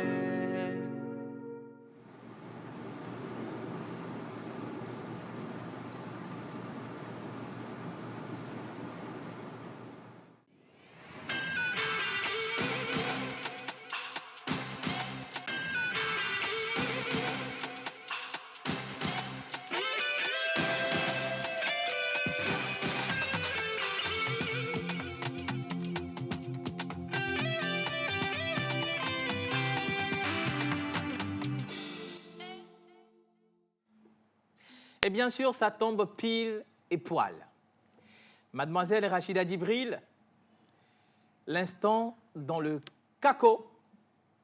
S3: Et bien sûr, ça tombe pile et poil. Mademoiselle Rachida Djibril, l'instant dans le caco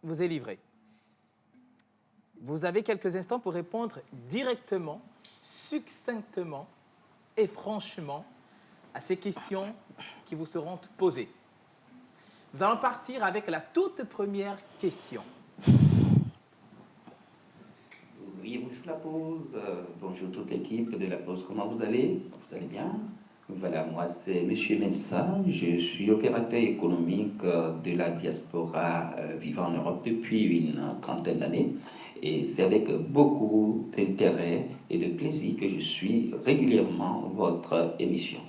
S3: vous est livré. Vous avez quelques instants pour répondre directement, succinctement et franchement à ces questions qui vous seront posées. Nous allons partir avec la toute première question.
S13: Oui, bonjour la pause. Bonjour toute l'équipe de la pause. Comment vous allez? Vous allez bien? Voilà, moi c'est Monsieur Mensa, je suis opérateur économique de la diaspora vivant en Europe depuis une trentaine d'années et c'est avec beaucoup d'intérêt et de plaisir que je suis régulièrement votre émission.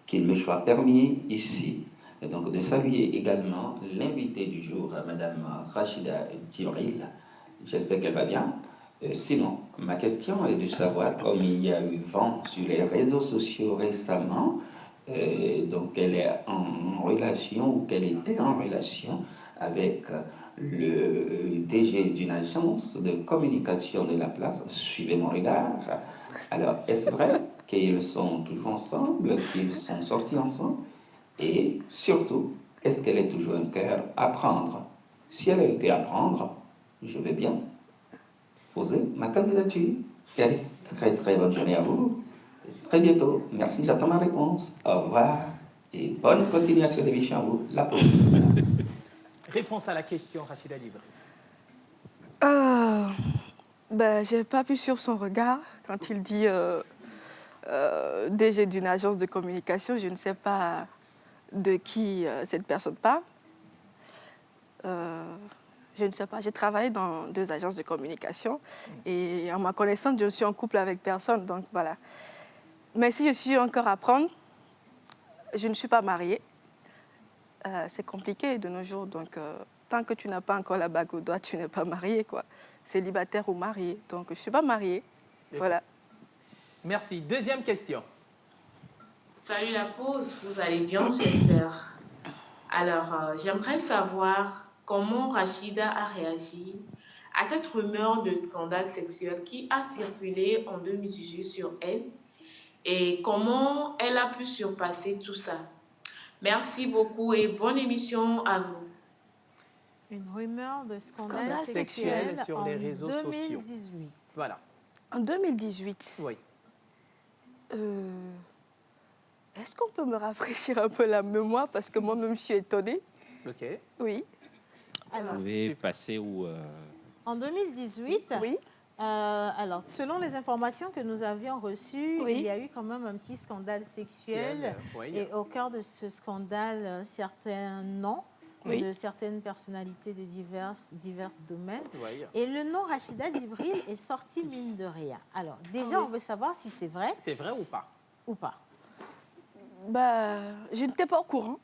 S13: Qu'il me soit permis ici donc de saluer également l'invité du jour, Madame Rachida Djibril. J'espère qu'elle va bien. Sinon, ma question est de savoir, comme il y a eu vent sur les réseaux sociaux récemment, donc qu'elle est en relation ou qu'elle était en relation avec le DG d'une agence de communication de la place, suivez mon regard. Alors, est-ce vrai qu'ils sont toujours ensemble, qu'ils sont sortis ensemble? Et surtout, est-ce qu'elle est toujours un cœur à prendre? Si elle a un cœur à prendre, je vais bien poser ma candidature. Allez, très très bonne journée à vous. Très bientôt. Merci, j'attends ma réponse. Au revoir et bonne continuation d'émission à vous. La pause.
S3: Réponse à la question, Rachida Djibril.
S10: J'ai pas pu suivre son regard quand il dit DG d'une agence de communication. Je ne sais pas de qui cette personne parle. Je ne sais pas. J'ai travaillé dans 2 agences de communication et à ma connaissance, je suis en couple avec personne. Donc voilà. Mais si je suis encore à prendre, je ne suis pas mariée. C'est compliqué de nos jours. Donc tant que tu n'as pas encore la bague au doigt, tu n'es pas mariée, quoi. Célibataire ou mariée. Donc je ne suis pas mariée. Voilà.
S3: Merci. Deuxième question.
S14: Salut la pause, vous allez bien, j'espère. Alors, j'aimerais savoir comment Rachida a réagi à cette rumeur de scandale sexuel qui a circulé en 2018 sur elle et comment elle a pu surpasser tout ça. Merci beaucoup et bonne émission à vous.
S2: Une rumeur de scandale
S3: sexuel sur les réseaux sociaux.
S2: 2018.
S3: Voilà.
S10: En 2018.
S3: Oui.
S10: Est-ce qu'on peut me rafraîchir un peu la mémoire parce que moi-même je suis étonnée.
S3: Ok.
S10: Oui.
S2: Alors,
S9: Vous pouvez passer où
S2: en 2018,
S10: oui.
S2: Alors, selon les informations que nous avions reçues,
S10: Oui.
S2: il y a eu quand même un petit scandale sexuel.
S3: Oui.
S2: Et au cœur de ce scandale, certains noms
S10: Oui.
S2: de certaines personnalités de divers domaines.
S3: Oui.
S2: Et le nom Rachida Djibril est sorti mine de rien. Alors, déjà,
S10: Ah oui.
S2: on veut savoir si c'est vrai
S3: C'est vrai ou pas?
S2: ou pas.
S10: Je n'étais pas au courant.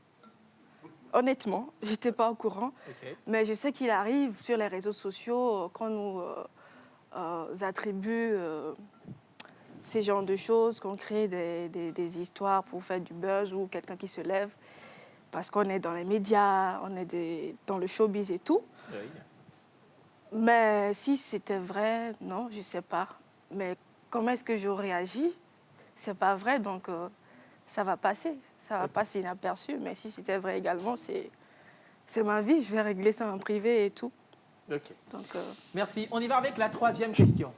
S10: Honnêtement, je n'étais pas au courant.
S3: Ok.
S10: Mais je sais qu'il arrive sur les réseaux sociaux quand nous attribue ces genres de choses, qu'on crée des histoires pour faire du buzz ou quelqu'un qui se lève parce qu'on est dans les médias, on est dans le showbiz et tout.
S3: Oui.
S10: Mais si c'était vrai, non, je ne sais pas. Mais comment est-ce que j'aurais réagi? C'est pas vrai, donc ça va passer. Ça va passer inaperçu. Mais si c'était vrai également, c'est ma vie. Je vais régler ça en privé et tout.
S3: Ok.
S10: Donc,
S3: Merci. On y va avec la troisième question.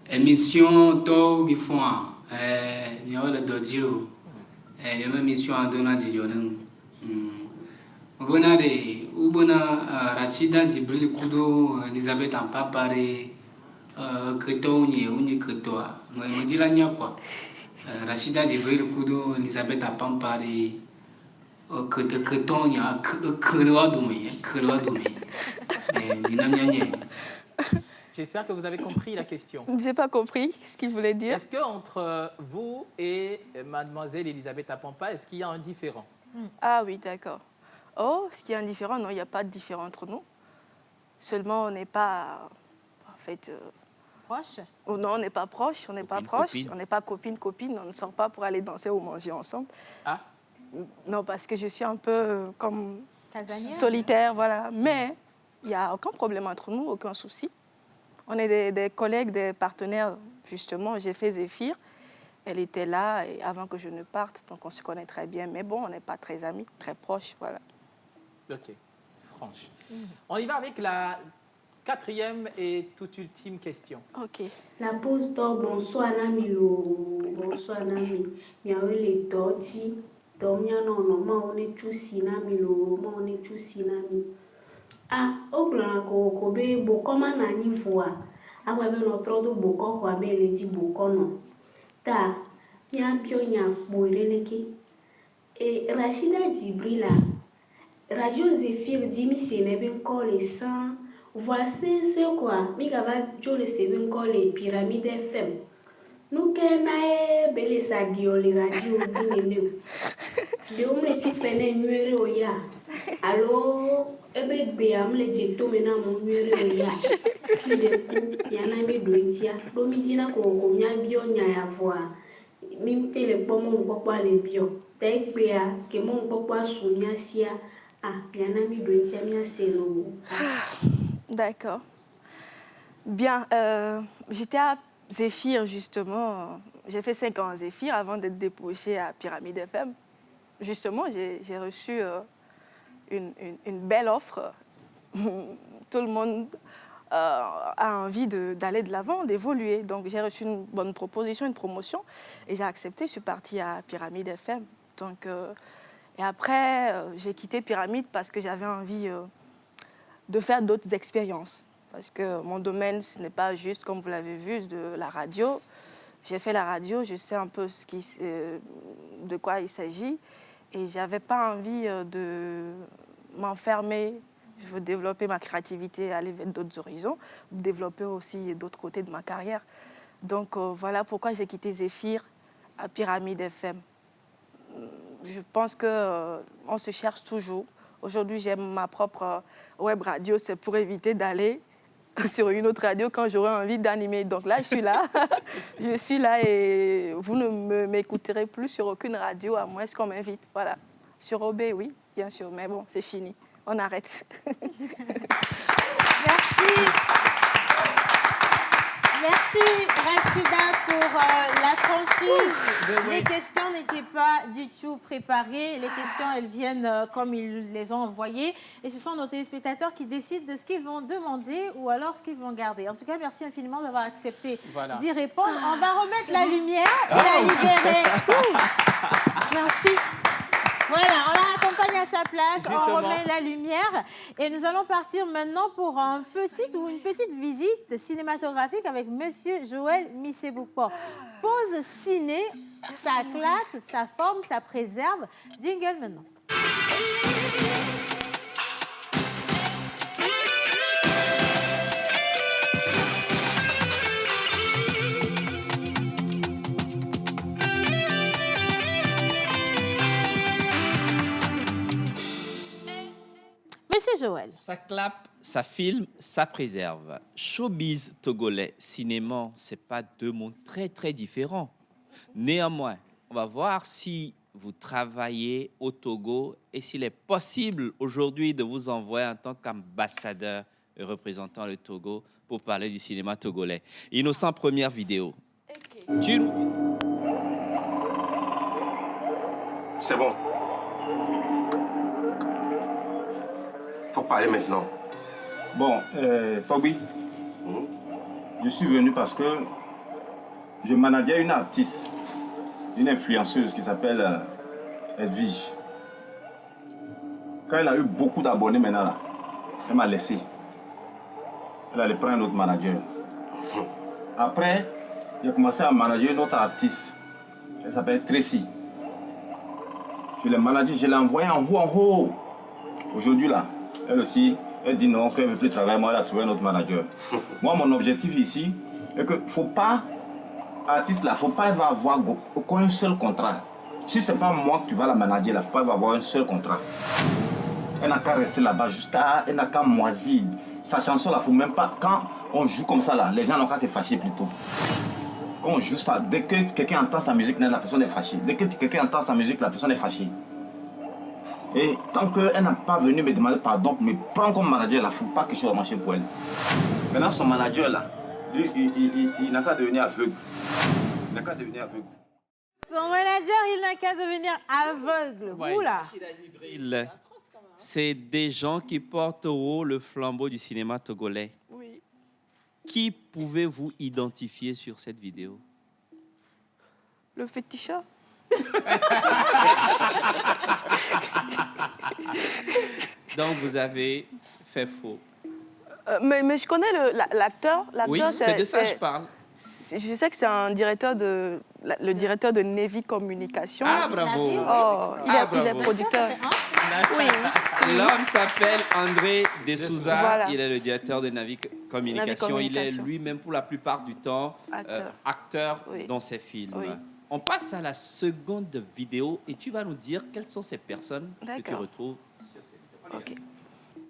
S15: Émission Tau Bifouan, Nyola Dodjiro, émission Andona Djonen. Bonade, Ubona Rachida Djibril Kudo, Elisabeth Ampapare, Kretonie, Uni Kretoa. Me dit la quoi. Rachida Djibril Kudo, Elisabeth Ampapare, Kretonie, Kreloadoumi.
S3: J'espère que vous avez compris la question.
S10: je n'ai pas compris ce qu'il voulait dire.
S3: Est-ce qu'entre vous et mademoiselle Elisabeth Apampa, est-ce qu'il y a un différent?
S10: Ah oui, d'accord. Oh, ce qui est indifférent, non, il n'y a pas de différent entre nous. Seulement, on n'est pas, en fait...
S2: Proche?
S10: Oh non, on n'est pas proche, on n'est pas proche,
S9: copine.
S10: on n'est pas copine, on ne sort pas pour aller danser ou manger ensemble.
S3: Ah.
S10: Non, parce que je suis un peu comme
S2: Casanière?
S10: solitaire, voilà. Mais il n'y a aucun problème entre nous, aucun souci. On est des collègues, des partenaires, justement. J'ai fait Zéphyr, elle était là et avant que je ne parte, donc on se connaît très bien. Mais bon, on n'est pas très amis, très proches, voilà.
S3: Ok, franche. On y va avec la quatrième et toute ultime question.
S10: Ok.
S16: La pause d'or, bonsoir Namilo, bonsoir Nami. Miawe les torti, domia non, ma on est tous Namilo, ma on est tous Nami. Ah, au plan kobe, bokoma nani voa. Awa be no trodo boko kwa be le di boko no. Ta, miabio nyaboireneke. Et Rachida Djibrila, Radio Zéphyr dit mi c'est encore les 100. Voici c'est quoi? Mi gava jo le c'est encore les pyramides FM. Nous kenae bele sagio les radio dinene. De umle tu fene nuere oya. Alors ebe be amle jekto mena mo nuere oya. Kide ku yana mi doitia. Do mi jina ko miabio nya ya voa. Mi tele pomo ngokwa le bio.
S10: D'accord. Bien, j'étais à Zéphyr justement. J'ai fait 5 ans à Zéphyr avant d'être débauchée à Pyramide FM. Justement, j'ai reçu une belle offre. Tout le monde a envie d'aller de l'avant, d'évoluer. Donc j'ai reçu une bonne proposition, une promotion, et j'ai accepté. Je suis partie à Pyramide FM. Donc, et après, j'ai quitté Pyramide parce que j'avais envie de faire d'autres expériences. Parce que mon domaine, ce n'est pas juste, comme vous l'avez vu, de la radio. J'ai fait la radio, je sais un peu de quoi il s'agit. Et je n'avais pas envie de m'enfermer. Je veux développer ma créativité, aller vers d'autres horizons, développer aussi d'autres côtés de ma carrière. Donc voilà pourquoi j'ai quitté Zéphyr à Pyramide FM. Je pense qu'on se cherche toujours. Aujourd'hui, j'aime ma propre web radio. C'est pour éviter d'aller sur une autre radio quand j'aurai envie d'animer. Donc là, je suis là. Je suis là et vous ne m'écouterez plus sur aucune radio à moins qu'on m'invite. Voilà. Sur OB, oui, bien sûr. Mais bon, c'est fini. On arrête.
S2: Merci. Merci Rachida pour la franchise. Les questions n'étaient pas du tout préparées. Les questions, elles viennent comme ils les ont envoyées. Et ce sont nos téléspectateurs qui décident de ce qu'ils vont demander ou alors ce qu'ils vont garder. En tout cas, merci infiniment d'avoir accepté d'y répondre. On va remettre la lumière et la libérer.
S10: Merci.
S2: Voilà, on la raccompagne à sa place,
S3: Justement.
S2: on remet la lumière et nous allons partir maintenant pour une petite visite cinématographique avec Monsieur Joël Missebouko. Pause ciné, ça claque, ça forme, ça préserve. Jingle maintenant. Monsieur Joël.
S9: Ça clappe, ça filme, ça préserve. Showbiz togolais, cinéma, c'est pas deux mondes très très différents. Néanmoins, on va voir si vous travaillez au Togo et s'il est possible aujourd'hui de vous envoyer en tant qu'ambassadeur et représentant le Togo pour parler du cinéma togolais. Innocent, première vidéo. Tu nous...
S17: C'est bon. Faut parler maintenant.
S18: Bon, Toby, je suis venu parce que je manageais une artiste, une influenceuse qui s'appelle Edwige. Quand elle a eu beaucoup d'abonnés maintenant, là, elle m'a laissé. Elle allait prendre un autre manager. Après, j'ai commencé à manager une autre artiste. Elle s'appelle Tracy. Je l'ai managée, je l'ai envoyée en haut. Aujourd'hui, là, elle aussi, elle dit non, qu'elle ne veut plus travailler. Moi, elle a trouvé un autre manager. Moi, mon objectif ici est que faut pas, artiste là, faut pas avoir aucun seul contrat. Si ce n'est pas moi qui va la manager, il ne faut pas avoir un seul contrat. Elle n'a qu'à rester là-bas jusqu'à, elle n'a qu'à moisir. Sa chanson là, faut même pas, quand on joue comme ça là, les gens n'ont qu'à se fâcher plutôt. Quand on joue ça, dès que quelqu'un entend sa musique, la personne est fâchée. Dès que quelqu'un entend sa musique, la personne est fâchée. Et tant qu'elle n'a pas venu me demander pardon, me prendre comme manager, il ne faut pas que je sois marché pour elle. Maintenant, son manager là, lui, il n'a qu'à devenir aveugle. Il n'a qu'à devenir aveugle.
S2: Son manager, il n'a qu'à devenir aveugle.
S9: Ouais.
S2: Oula.
S9: C'est des gens qui portent au haut le flambeau du cinéma togolais.
S10: Oui.
S9: Qui pouvez-vous identifier sur cette vidéo?
S10: Le féticheur.
S9: Donc vous avez fait faux.
S10: Mais je connais l'acteur.
S9: Oui, c'est de ça que je parle.
S10: Je sais que c'est un directeur le directeur de Navy Communication.
S9: Ah, bravo.
S10: Oh, il est producteur. Oui.
S9: L'homme s'appelle André De Souza.
S10: Voilà.
S9: Il est le directeur de Navi Communication. Il est
S10: Communication.
S9: lui-même, pour la plupart du temps, acteur dans ses films.
S10: Oui.
S9: On passe à la seconde vidéo et tu vas nous dire quelles sont ces personnes que tu
S10: D'accord.
S9: retrouves sur cette vidéo.
S10: Ok.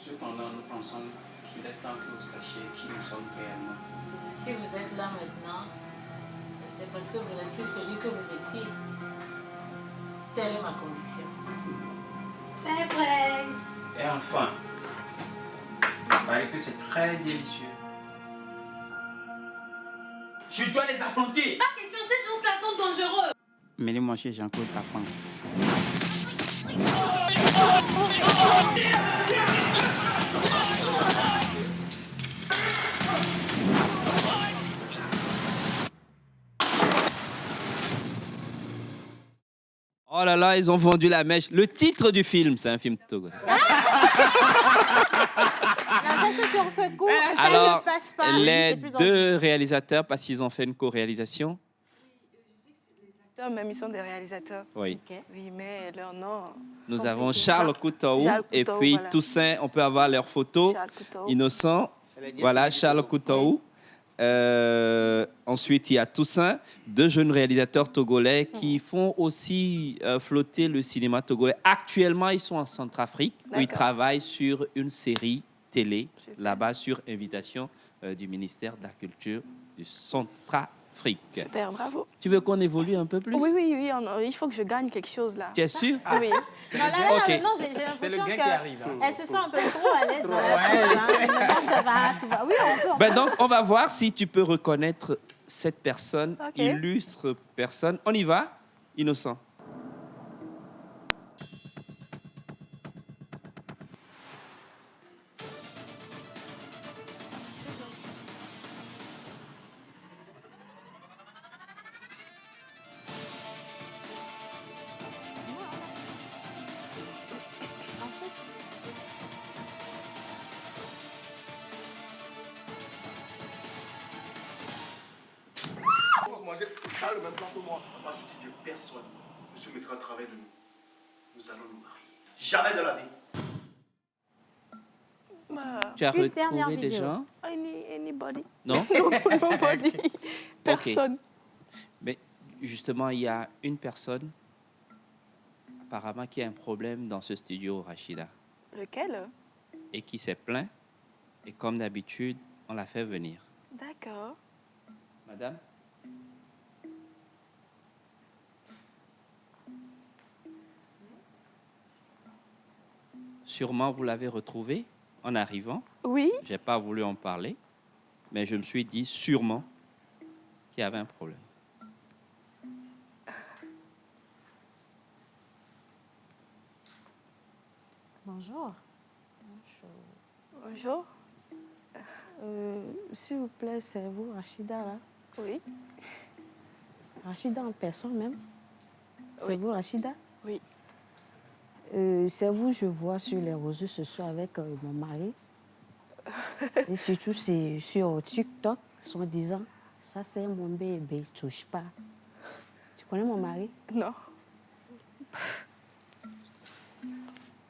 S19: Cependant, nous pensons qu'il est temps que vous sachiez qui nous sommes réellement.
S2: Si vous êtes là maintenant, c'est parce que vous n'êtes plus celui que vous étiez. Telle est ma conviction.
S7: C'est vrai.
S19: Et enfin, il paraît que c'est très délicieux. Je dois les affronter.
S7: Pas question, ces choses-là sont dangereux.
S19: Mais les manger Jean-Claude Papin.
S9: Oh là là, ils ont vendu la mèche. Le titre du film, c'est un film togolais.
S2: Ça, c'est sur ce coup. Ça
S9: Alors,
S2: ne passe pas.
S9: les
S2: C'est plus dans-
S9: deux réalisateurs, parce qu'ils ont fait une co-réalisation.
S10: Même ils sont des réalisateurs.
S9: Oui.
S10: Oui, mais leur nom.
S9: Nous avons Charles Coutaou
S10: Charles
S9: et
S10: Coutaou,
S9: puis
S10: voilà.
S9: Toussaint. On peut avoir leurs photos.
S10: Charles Coutaou.
S9: Innocent. Voilà, Charles Coutaou. Ensuite, il y a Toussaint, deux jeunes réalisateurs togolais qui font aussi flotter le cinéma togolais. Actuellement, ils sont en Centrafrique où ils
S10: D'accord.
S9: travaillent sur une série télé, là-bas sur invitation du ministère de la Culture du Centrafrique.
S10: Super, bravo.
S9: Tu veux qu'on évolue un peu plus?
S10: Oui, oui, oui, il faut que je gagne quelque chose là.
S9: Tu es sûr?
S10: Oui.
S2: Non, là,
S9: Ok.
S2: non, j'ai l'impression
S3: gain qui arrive, hein.
S2: qu'elle se sent un peu trop à l'aise dans la chose. Hein. Maintenant, ça va, tu vas. Oui, on peut.
S9: Ben donc, on va voir si tu peux reconnaître cette personne,
S2: Ok.
S9: illustre personne. On y va, Innocent.
S17: Manger, t'as le même plan que moi. Moi, je dis de personne ne se mettra à travers de nous. Nous allons nous marier. Jamais de la vie.
S9: Tu as
S10: Une dernière
S9: retrouvé des
S10: vidéo.
S9: gens?
S10: Anybody?
S9: Non?
S10: Nobody. Personne.
S9: Mais justement, il y a une personne apparemment qui a un problème dans ce studio, Rachida,
S10: Lequel?
S9: et qui s'est plaint. Et comme d'habitude, on l'a fait venir.
S10: D'accord.
S9: Madame? Sûrement, vous l'avez retrouvé en arrivant.
S10: Oui.
S9: Je n'ai pas voulu en parler, mais je me suis dit sûrement qu'il y avait un problème.
S2: Bonjour.
S10: Bonjour.
S20: S'il vous plaît, c'est vous, Rachida, là?
S10: Oui.
S20: Rachida en personne même? C'est
S10: Oui.
S20: vous, Rachida?
S10: Oui.
S20: C'est vous, je vois sur les réseaux sociaux avec mon mari. Et surtout, c'est sur TikTok, sont disant, ça c'est mon bébé, touche pas. Tu connais mon mari?
S10: Non.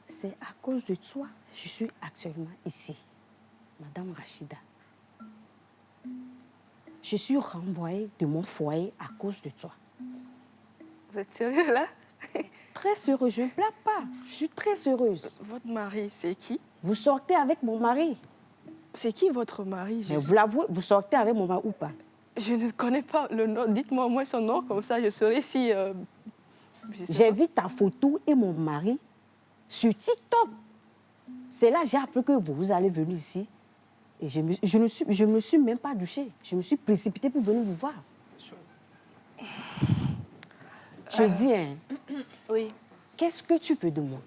S20: C'est à cause de toi, je suis actuellement ici, Madame Rachida. Je suis renvoyée de mon foyer à cause de toi.
S10: Vous êtes sérieux là?
S20: Très heureuse, je ne plains pas. Je suis très heureuse.
S10: Votre mari, c'est qui?
S20: Vous sortez avec mon mari.
S10: C'est qui votre mari?
S20: Mais vous l'avouez, vous sortez avec mon mari ou pas?
S10: Je ne connais pas le nom. Dites-moi au moins son nom, comme ça je saurai si...
S20: J'ai vu ta photo et mon mari sur TikTok. C'est là que j'ai appris que vous allez venir ici. Et je me suis même pas douchée. Je me suis précipitée pour venir vous voir. Je dis, hein,
S10: oui.
S20: Qu'est-ce que tu veux de moi?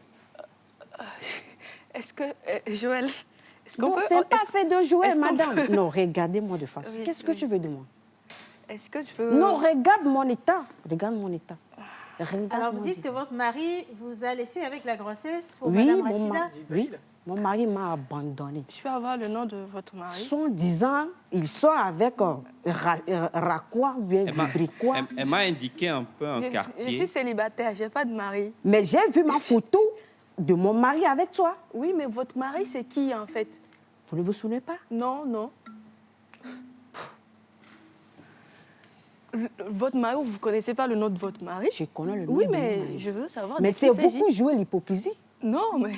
S10: Est-ce que, Joël, est-ce qu'on
S20: Non,
S10: peut...
S20: c'est pas
S10: est-ce-
S20: fait de jouer,
S10: est-ce qu'on
S20: madame.
S10: peut-
S20: Non, regardez-moi de face.
S10: Oui,
S20: Qu'est-ce que
S10: oui.
S20: tu veux de moi?
S10: Est-ce que tu peux...
S20: Non, regarde mon état. Regarde mon état. Regarde
S2: Alors, vous
S20: mon
S2: dites
S20: état.
S2: que votre mari vous a laissé avec la grossesse pour
S20: Oui,
S2: Madame
S20: mon
S2: Rachida?
S20: mari, oui, mon mari m'a abandonné.
S10: Je peux avoir le nom de votre mari?
S20: Son 10 ans, il sort avec Raqua ou bien Dibrikwa.
S9: Elle m'a indiqué un peu un
S10: Je
S9: quartier.
S10: suis célibataire, je n'ai pas de mari.
S20: Mais j'ai vu ma photo de mon mari avec toi.
S10: Oui, mais votre mari, c'est qui en fait?
S20: Vous ne vous souvenez pas?
S10: Non, non. Votre mari, vous ne connaissez pas le nom de votre mari?
S20: Je connais le nom
S10: Oui,
S20: de mon
S10: mais
S20: mari.
S10: je veux savoir
S20: Mais
S10: de qui
S20: c'est
S10: il s'agit.
S20: beaucoup jouer l'hypocrisie.
S10: Non, mais...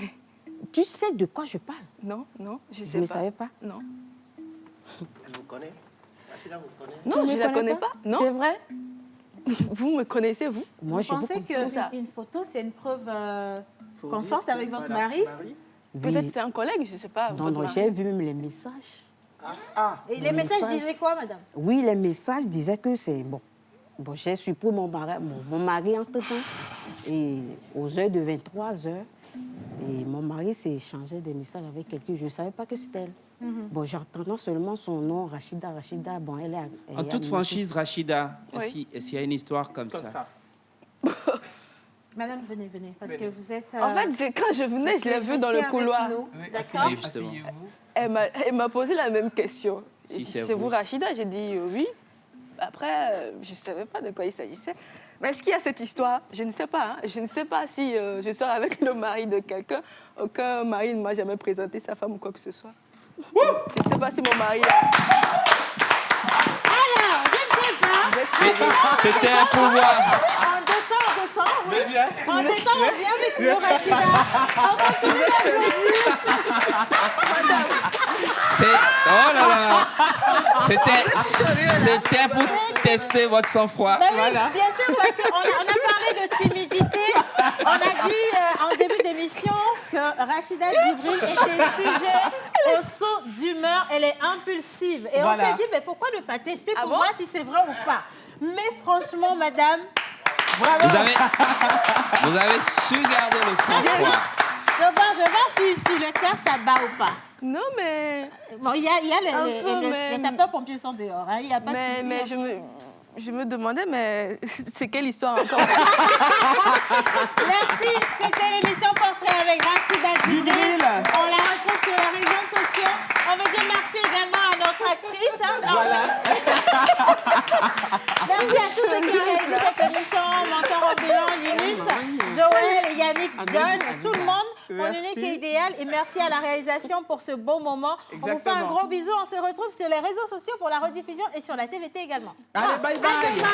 S20: Tu sais de quoi je parle?
S10: Non, non, je
S20: Vous
S10: sais
S20: ne
S10: pas.
S20: savez pas?
S10: Non.
S5: Elle vous connaît? Rachida vous connaît?
S10: Non,
S20: Tu
S10: je
S20: me
S10: ne la
S20: connais
S10: connais pas. Non.
S20: C'est vrai?
S10: Vous me connaissez, vous?
S20: Moi,
S2: Vous pensez qu'une photo, c'est une preuve qu'on sorte avec votre mari?
S10: Peut-être c'est un collègue, je ne sais pas.
S20: Non,
S10: votre
S20: non,
S10: mari.
S20: j'ai vu même les messages.
S2: Et les messages disaient quoi, madame?
S20: Oui, les messages disaient que c'est bon. Bon, j'ai surpris mon mari entre-temps. Et aux heures de 23 heures, et mon mari s'est échangé des messages avec quelqu'un. Je ne savais pas que c'était elle. Bon, j'entendais seulement son nom, Rachida. Rachida, bon, elle est...
S9: En toute franchise, Rachida,
S10: Oui.
S9: est-ce qu'il y a une histoire comme ça?
S2: Madame, venez, venez, parce que vous êtes...
S10: En fait, quand je venais, je l'ai vu dans le couloir.
S2: D'accord.
S9: Justement.
S10: Elle m'a posé la même question.
S9: Si c'est
S10: C'est vous,
S9: vous.
S10: Rachida? J'ai dit oui. Après, je ne savais pas de quoi il s'agissait. Mais est-ce qu'il y a cette histoire? Je ne sais pas. Hein. Je ne sais pas si je sors avec le mari de quelqu'un. Aucun mari ne m'a jamais présenté sa femme ou quoi que ce soit. Je ne sais pas si mon mari a...
S2: Alors, je ne sais pas.
S9: C'était un pouvoir.
S2: On descend, oui.
S3: Mais bien.
S2: On descend, on vient avec nous, Rachida. On continue d'applaudir.
S9: Oh là là. C'était pour tester votre sang-froid.
S2: Ben oui, bien sûr, parce qu'on a parlé de timidité. On a dit en début d'émission que Rachida Djibril était sujet au saut d'humeur. Elle est impulsive. Et on
S3: Voilà.
S2: s'est dit, mais pourquoi ne pas tester pour
S10: bon?
S2: voir si c'est vrai ou pas? Mais franchement, madame,
S9: Vous avez su garder le sang-froid.
S2: je vais voir si le cœur, ça bat ou pas.
S10: Non, mais...
S2: Bon, il y a
S10: Un peu, mais-
S2: les sapeurs-pompiers sont dehors. Hein, il n'y a pas de souci.
S10: Mais je me demandais, mais c'est quelle histoire encore?
S2: Merci, c'était l'émission Portrait avec Rachida Djibril. On la retrouve sur les réseaux sociaux. On veut dire merci également à notre actrice. Hein. Merci à tous ceux qui ont réalisé cette émission. Montant Robélan, Linus, Joël, Yannick, John, tout le monde. Pour l'unique et idéal. Et merci à la réalisation pour ce beau moment. On vous fait un
S3: Exactement.
S2: gros bisou. On se retrouve sur les réseaux sociaux pour la rediffusion et sur la TVT également.
S3: Allez, bye bye.
S2: À demain.